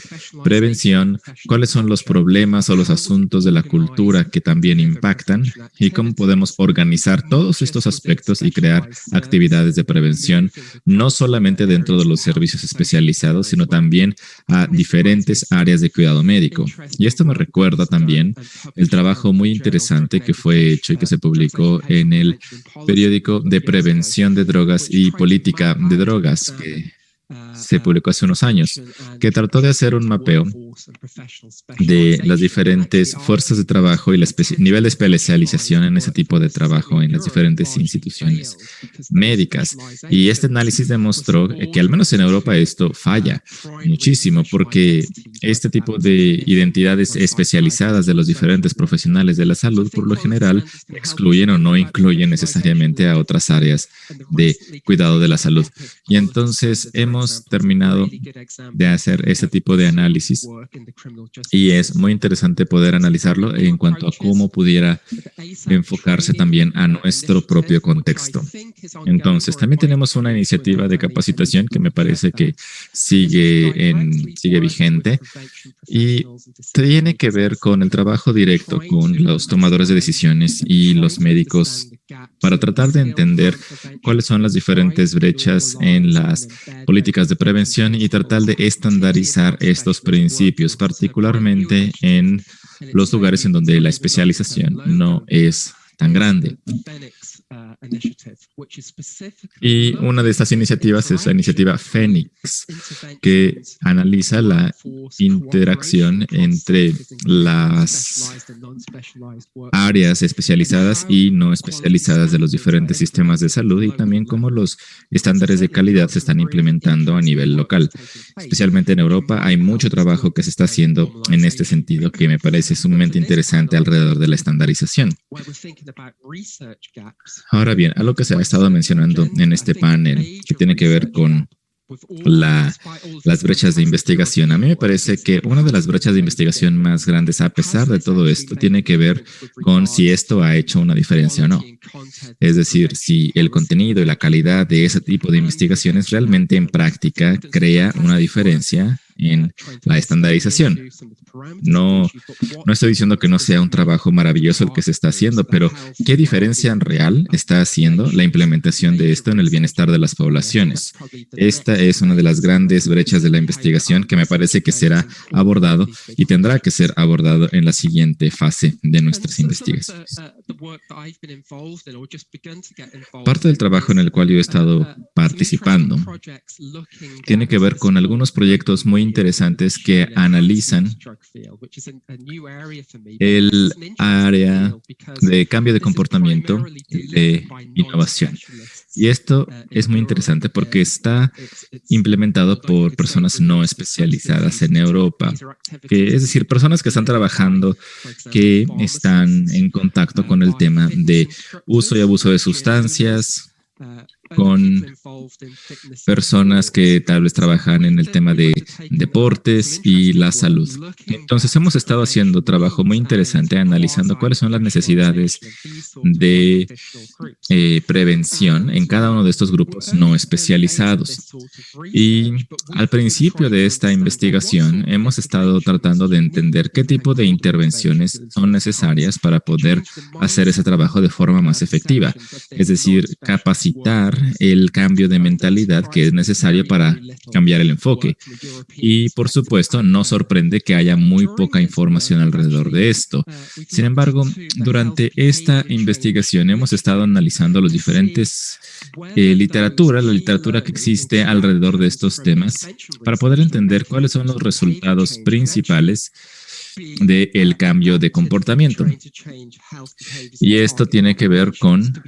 prevención, cuáles son los problemas o los asuntos de la cultura que también impactan y cómo podemos organizar todos estos aspectos y crear actividades de prevención, no solamente dentro de los servicios especializados, sino también a diferentes áreas de cuidado médico. Y esto me recuerda también el trabajo muy interesante que fue hecho y que se publicó en el periódico de prevención de drogas y política de drogas, que se publicó hace unos años, que trató de hacer un mapeo de las diferentes fuerzas de trabajo y el nivel de especialización en ese tipo de trabajo en las diferentes instituciones médicas. Y este análisis demostró que al menos en Europa esto falla muchísimo porque este tipo de identidades especializadas de los diferentes profesionales de la salud por lo general excluyen o no incluyen necesariamente a otras áreas de cuidado de la salud. Y entonces hemos terminado de hacer este tipo de análisis y es muy interesante poder analizarlo en cuanto a cómo pudiera enfocarse también a nuestro propio contexto. Entonces, también tenemos una iniciativa de capacitación que me parece que sigue vigente y tiene que ver con el trabajo directo con los tomadores de decisiones y los médicos para tratar de entender cuáles son las diferentes brechas en las políticas de prevención y tratar de estandarizar estos principios, particularmente en los lugares en donde la especialización no es tan grande. Y una de estas iniciativas es la iniciativa Fénix, que analiza la interacción entre las áreas especializadas y no especializadas de los diferentes sistemas de salud y también cómo los estándares de calidad se están implementando a nivel local. Especialmente en Europa hay mucho trabajo que se está haciendo en este sentido que me parece sumamente interesante alrededor de la estandarización. Ahora bien, algo que se ha estado mencionando en este panel que tiene que ver con las brechas de investigación. A mí me parece que una de las brechas de investigación más grandes, a pesar de todo esto, tiene que ver con si esto ha hecho una diferencia o no. Es decir, si el contenido y la calidad de ese tipo de investigaciones realmente en práctica crea una diferencia en la estandarización. No estoy diciendo que no sea un trabajo maravilloso el que se está haciendo, pero ¿qué diferencia real está haciendo la implementación de esto en el bienestar de las poblaciones? Esta es una de las grandes brechas de la investigación que me parece que será abordado y tendrá que ser abordado en la siguiente fase de nuestras investigaciones. Parte del trabajo en el cual yo he estado participando tiene que ver con algunos proyectos muy interesantes que analizan el área de cambio de comportamiento de innovación. Y esto es muy interesante porque está implementado por personas no especializadas en Europa, es decir, personas que están trabajando, que están en contacto con el tema de uso y abuso de sustancias, con personas que tal vez trabajan en el tema de deportes y la salud. Entonces hemos estado haciendo trabajo muy interesante analizando cuáles son las necesidades de prevención en cada uno de estos grupos no especializados. Y al principio de esta investigación hemos estado tratando de entender qué tipo de intervenciones son necesarias para poder hacer ese trabajo de forma más efectiva. Es decir, capacitar el cambio de mentalidad que es necesario para cambiar el enfoque. Y por supuesto, no sorprende que haya muy poca información alrededor de esto. Sin embargo, durante esta investigación hemos estado analizando los diferentes la literatura que existe alrededor de estos temas para poder entender cuáles son los resultados principales del cambio de comportamiento. Y esto tiene que ver con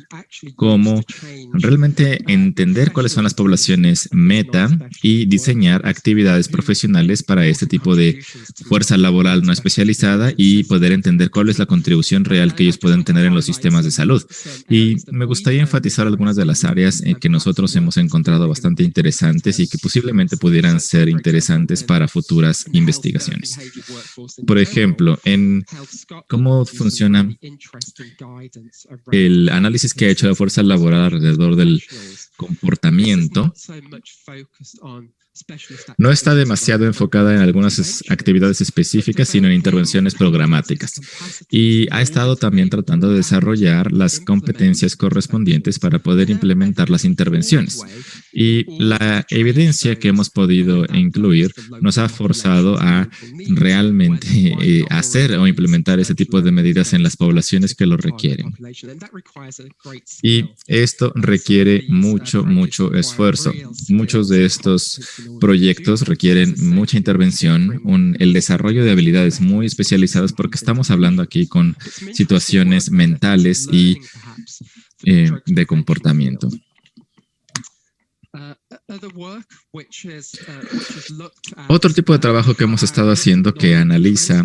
cómo realmente entender cuáles son las poblaciones meta y diseñar actividades profesionales para este tipo de fuerza laboral no especializada y poder entender cuál es la contribución real que ellos pueden tener en los sistemas de salud. Y me gustaría enfatizar algunas de las áreas en que nosotros hemos encontrado bastante interesantes y que posiblemente pudieran ser interesantes para futuras investigaciones. Por ejemplo, en cómo funciona el análisis que ha hecho la fuerza laboral alrededor del comportamiento, no está demasiado enfocada en algunas actividades específicas, sino en intervenciones programáticas. Y ha estado también tratando de desarrollar las competencias correspondientes para poder implementar las intervenciones. Y la evidencia que hemos podido incluir nos ha forzado a realmente hacer o implementar ese tipo de medidas en las poblaciones que lo requieren. Y esto requiere mucho mucho esfuerzo. Muchos de estos proyectos requieren mucha intervención, el desarrollo de habilidades muy especializadas, porque estamos hablando aquí con situaciones mentales y de comportamiento. Otro tipo de trabajo que hemos estado haciendo que analiza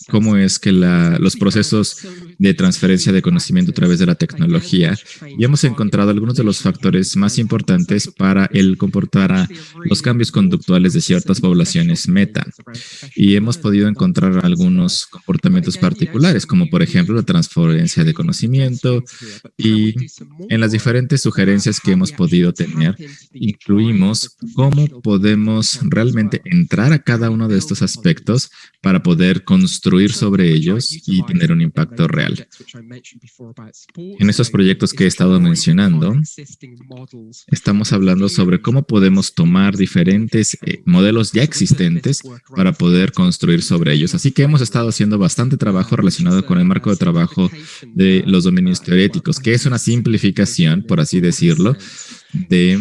cómo es que los procesos de transferencia de conocimiento a través de la tecnología, y hemos encontrado algunos de los factores más importantes para el comportar a los cambios conductuales de ciertas poblaciones meta. Y hemos podido encontrar algunos comportamientos particulares, como por ejemplo la transferencia de conocimiento, y en las diferentes sugerencias que hemos podido tener, incluimos cómo podemos realmente entrar a cada uno de estos aspectos para poder construir sobre ellos y tener un impacto real. En estos proyectos que he estado mencionando, estamos hablando sobre cómo podemos tomar diferentes modelos ya existentes para poder construir sobre ellos. Así que hemos estado haciendo bastante trabajo relacionado con el marco de trabajo de los dominios teoréticos, que es una simplificación, por así decirlo, de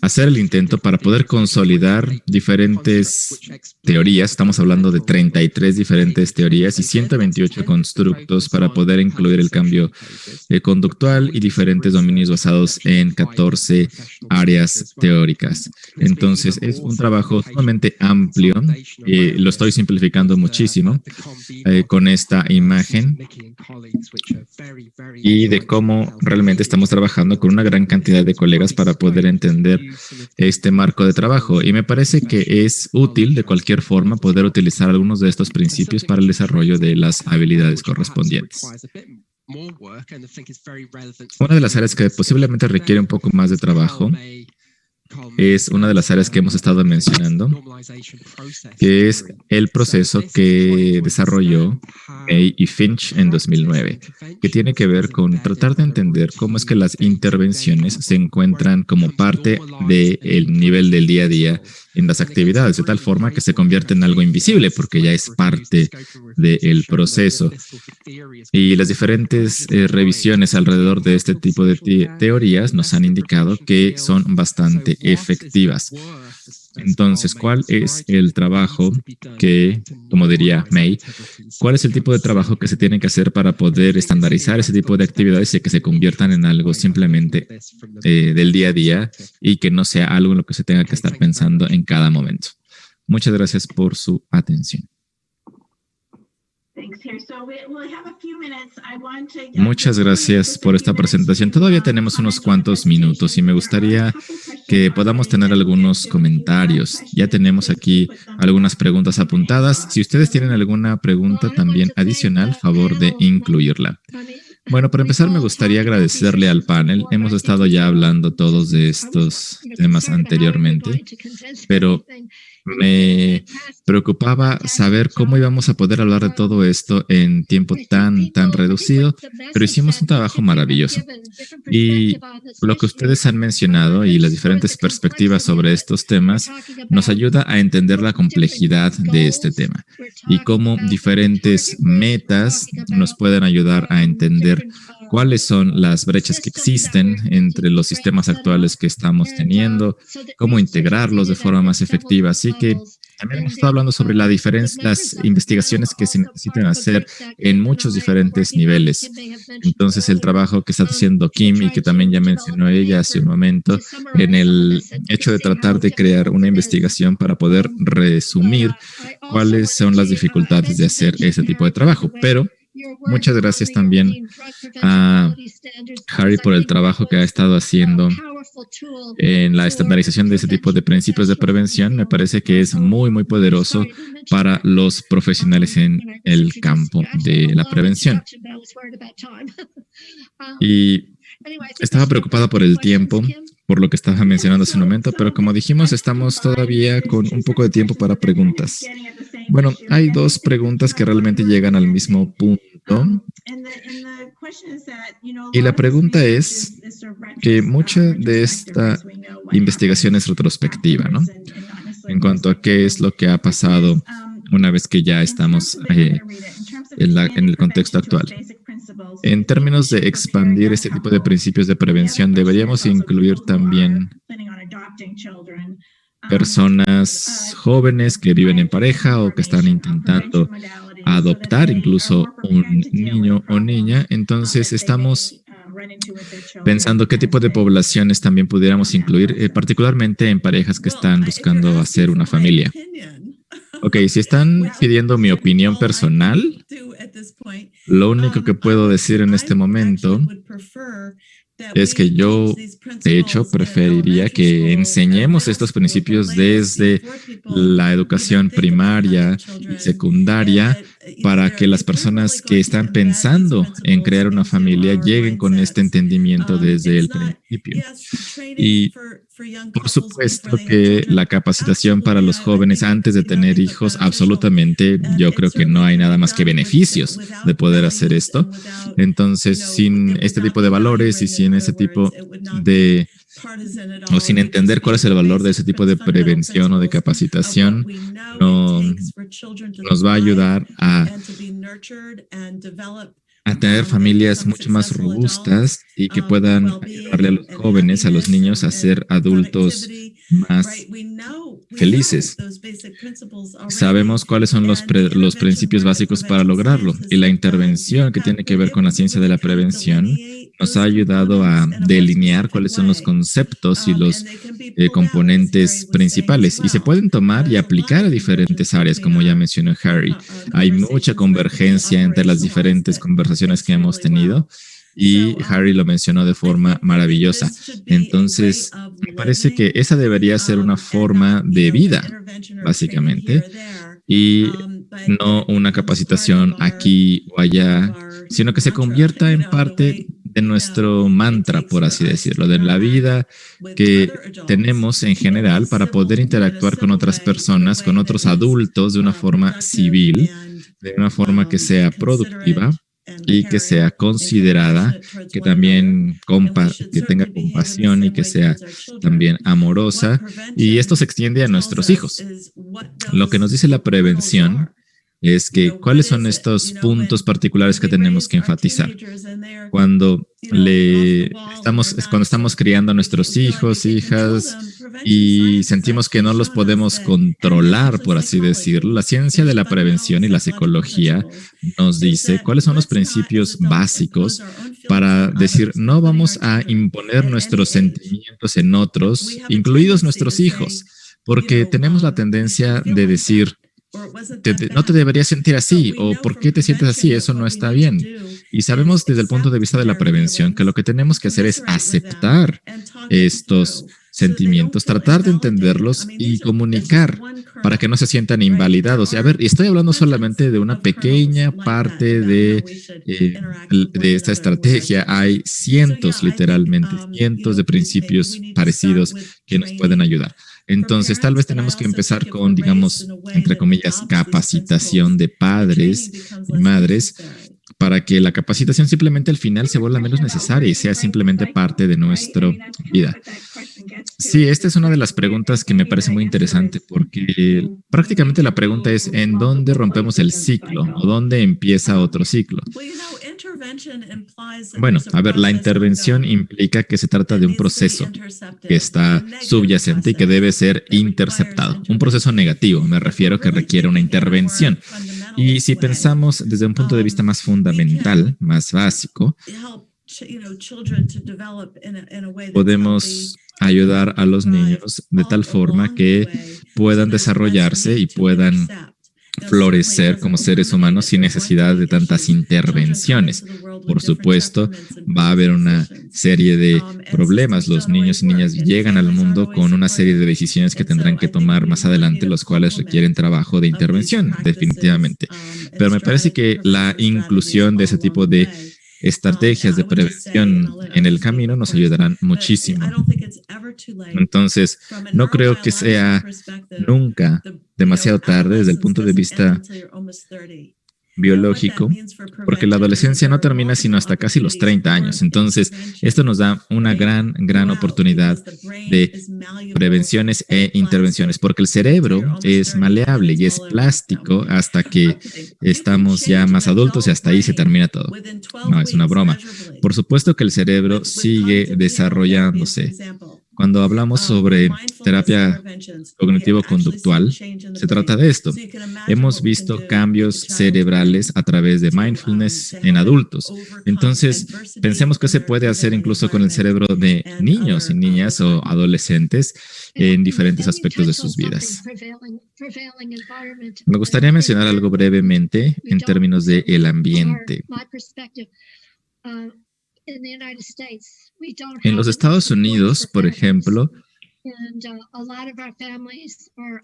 hacer el intento para poder consolidar diferentes teorías. Estamos hablando de 33 diferentes teorías y 128 constructos para poder incluir el cambio conductual y diferentes dominios basados en 14 áreas teóricas. Entonces, es un trabajo sumamente amplio. Lo estoy simplificando muchísimo con esta imagen y de cómo realmente estamos trabajando con una gran cantidad de colegas para poder entender este marco de trabajo. Y me parece que es útil de cualquier forma poder utilizar algunos de estos principios para el desarrollo de las habilidades correspondientes. Una de las áreas que posiblemente requiere un poco más de trabajo es una de las áreas que hemos estado mencionando, que es el proceso que desarrolló May y Finch en 2009, que tiene que ver con tratar de entender cómo es que las intervenciones se encuentran como parte del nivel del día a día en las actividades, de tal forma que se convierte en algo invisible porque ya es parte del proceso. Y las diferentes revisiones alrededor de este tipo de teorías nos han indicado que son bastante efectivas. Entonces, ¿cuál es el trabajo que, como diría May, cuál es el tipo de trabajo que se tiene que hacer para poder estandarizar ese tipo de actividades y que se conviertan en algo simplemente del día a día y que no sea algo en lo que se tenga que estar pensando en cada momento? Muchas gracias por su atención. Muchas gracias por esta presentación. Todavía tenemos unos cuantos minutos y me gustaría que podamos tener algunos comentarios. Ya tenemos aquí algunas preguntas apuntadas. Si ustedes tienen alguna pregunta también adicional, favor de incluirla. Bueno, para empezar me gustaría agradecerle al panel. Hemos estado ya hablando todos de estos temas anteriormente, pero me preocupaba saber cómo íbamos a poder hablar de todo esto en tiempo tan reducido, pero hicimos un trabajo maravilloso. Y lo que ustedes han mencionado y las diferentes perspectivas sobre estos temas nos ayuda a entender la complejidad de este tema y cómo diferentes metas nos pueden ayudar a entender cuáles son las brechas que existen entre los sistemas actuales que estamos teniendo, cómo integrarlos de forma más efectiva. Así que también hemos estado hablando sobre las investigaciones que se necesitan hacer en muchos diferentes niveles. Entonces, el trabajo que está haciendo Kim y que también ya mencionó ella hace un momento, en el hecho de tratar de crear una investigación para poder resumir cuáles son las dificultades de hacer ese tipo de trabajo. Pero muchas gracias también a Harry por el trabajo que ha estado haciendo en la estandarización de ese tipo de principios de prevención. Me parece que es muy poderoso para los profesionales en el campo de la prevención. Y estaba preocupada por el tiempo, por lo que estaba mencionando hace un momento, pero como dijimos, estamos todavía con un poco de tiempo para preguntas. Bueno, hay dos preguntas que realmente llegan al mismo punto. Y la pregunta es que mucha de esta investigación es retrospectiva, ¿no? En cuanto a qué es lo que ha pasado una vez que ya estamos en el contexto actual. En términos de expandir este tipo de principios de prevención, deberíamos incluir también personas jóvenes que viven en pareja o que están intentando adoptar incluso un niño o niña. Entonces, estamos pensando qué tipo de poblaciones también pudiéramos incluir, particularmente en parejas que están buscando hacer una familia. Ok, si están pidiendo mi opinión personal, lo único que puedo decir en este momento es que yo, de hecho, preferiría que enseñemos estos principios desde la educación primaria y secundaria para que las personas que están pensando en crear una familia lleguen con este entendimiento desde el principio. Y por supuesto que la capacitación para los jóvenes antes de tener hijos, absolutamente, yo creo que no hay nada más que beneficios de poder hacer esto. Entonces, sin este tipo de valores y sin ese tipo de, o sin entender cuál es el valor de ese tipo de prevención o de capacitación, no nos va a ayudar a tener familias mucho más robustas y que puedan ayudarle a los jóvenes, a los niños, a ser adultos más felices. Sabemos cuáles son los principios básicos para lograrlo y la intervención que tiene que ver con la ciencia de la prevención nos ha ayudado a delinear cuáles son los conceptos y los componentes principales y se pueden tomar y aplicar a diferentes áreas, como ya mencionó Harry. Hay mucha convergencia entre las diferentes conversaciones que hemos tenido y Harry lo mencionó de forma maravillosa. Entonces, me parece que esa debería ser una forma de vida, básicamente, y no una capacitación aquí o allá, sino que se convierta en parte de nuestro mantra, por así decirlo, de la vida que tenemos en general para poder interactuar con otras personas, con otros adultos de una forma civil, de una forma que sea productiva y que sea considerada, que también que tenga compasión y que sea también amorosa. Y esto se extiende a nuestros hijos. Lo que nos dice la prevención es que cuáles son estos puntos particulares que tenemos que enfatizar cuando cuando estamos criando a nuestros hijos, hijas y sentimos que no los podemos controlar, por así decirlo. La ciencia de la prevención y la psicología nos dice cuáles son los principios básicos para decir no vamos a imponer nuestros sentimientos en otros, incluidos nuestros hijos, porque tenemos la tendencia de decir no te deberías sentir así o por qué te sientes así, eso no está bien. Y sabemos desde el punto de vista de la prevención que lo que tenemos que hacer es aceptar estos sentimientos, tratar de entenderlos y comunicar para que no se sientan invalidados. Y a ver, estoy hablando solamente de una pequeña parte de esta estrategia. Hay cientos, literalmente, cientos de principios parecidos que nos pueden ayudar. Entonces, tal vez tenemos que empezar con, digamos, entre comillas, capacitación de padres y madres para que la capacitación simplemente al final se vuelva menos necesaria y sea simplemente parte de nuestra vida. Sí, esta es una de las preguntas que me parece muy interesante porque prácticamente la pregunta es ¿en dónde rompemos el ciclo o dónde empieza otro ciclo? Bueno, a ver, la intervención implica que se trata de un proceso que está subyacente y que debe ser interceptado. Un proceso negativo, me refiero que requiere una intervención. Y si pensamos desde un punto de vista más fundamental, más básico, podemos ayudar a los niños de tal forma que puedan desarrollarse y puedan florecer como seres humanos sin necesidad de tantas intervenciones. Por supuesto, va a haber una serie de problemas. Los niños y niñas llegan al mundo con una serie de decisiones que tendrán que tomar más adelante, los cuales requieren trabajo de intervención, definitivamente. Pero me parece que la inclusión de ese tipo de estrategias de prevención en el camino nos ayudarán muchísimo. Entonces, no creo que sea nunca demasiado tarde desde el punto de vista biológico, porque la adolescencia no termina sino hasta casi los 30 años. Entonces, esto nos da una gran oportunidad de prevenciones e intervenciones, porque el cerebro es maleable y es plástico hasta que estamos ya más adultos y hasta ahí se termina todo. No, es una broma. Por supuesto que el cerebro sigue desarrollándose. Cuando hablamos sobre terapia cognitivo-conductual, se trata de esto. Hemos visto cambios cerebrales a través de mindfulness en adultos. Entonces, pensemos que se puede hacer incluso con el cerebro de niños y niñas o adolescentes en diferentes aspectos de sus vidas. Me gustaría mencionar algo brevemente en términos de el ambiente. En los Estados Unidos, por ejemplo,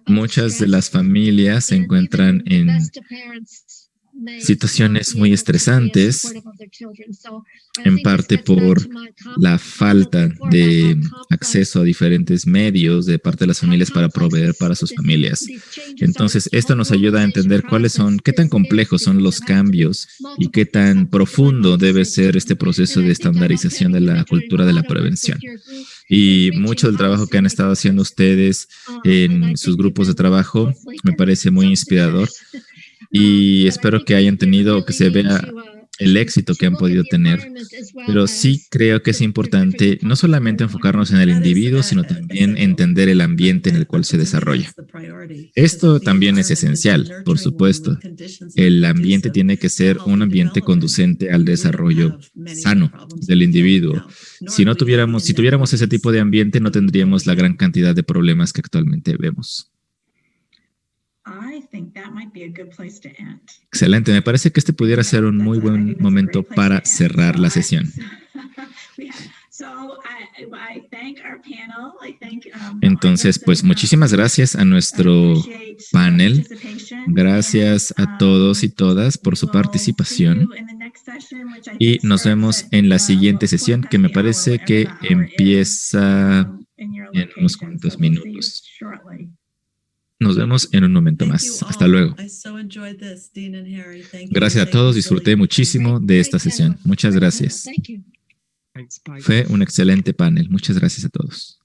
muchas de las familias se encuentran en situaciones muy estresantes, en parte por la falta de acceso a diferentes medios de parte de las familias para proveer para sus familias. Entonces, esto nos ayuda a entender qué tan complejos son los cambios y qué tan profundo debe ser este proceso de estandarización de la cultura de la prevención. Y mucho del trabajo que han estado haciendo ustedes en sus grupos de trabajo me parece muy inspirador. Y espero que hayan tenido, que se vea el éxito que han podido tener. Pero sí creo que es importante no solamente enfocarnos en el individuo, sino también entender el ambiente en el cual se desarrolla. Esto también es esencial, por supuesto. El ambiente tiene que ser un ambiente conducente al desarrollo sano del individuo. Si tuviéramos ese tipo de ambiente, no tendríamos la gran cantidad de problemas que actualmente vemos. Excelente, me parece que este pudiera ser un muy buen momento para cerrar la sesión. Entonces, pues muchísimas gracias a nuestro panel. Gracias a todos y todas por su participación. Y nos vemos en la siguiente sesión, que me parece que empieza en unos cuantos minutos. Nos vemos en un momento más. Hasta luego. Gracias a todos. Disfruté muchísimo de esta sesión. Muchas gracias. Fue un excelente panel. Muchas gracias a todos.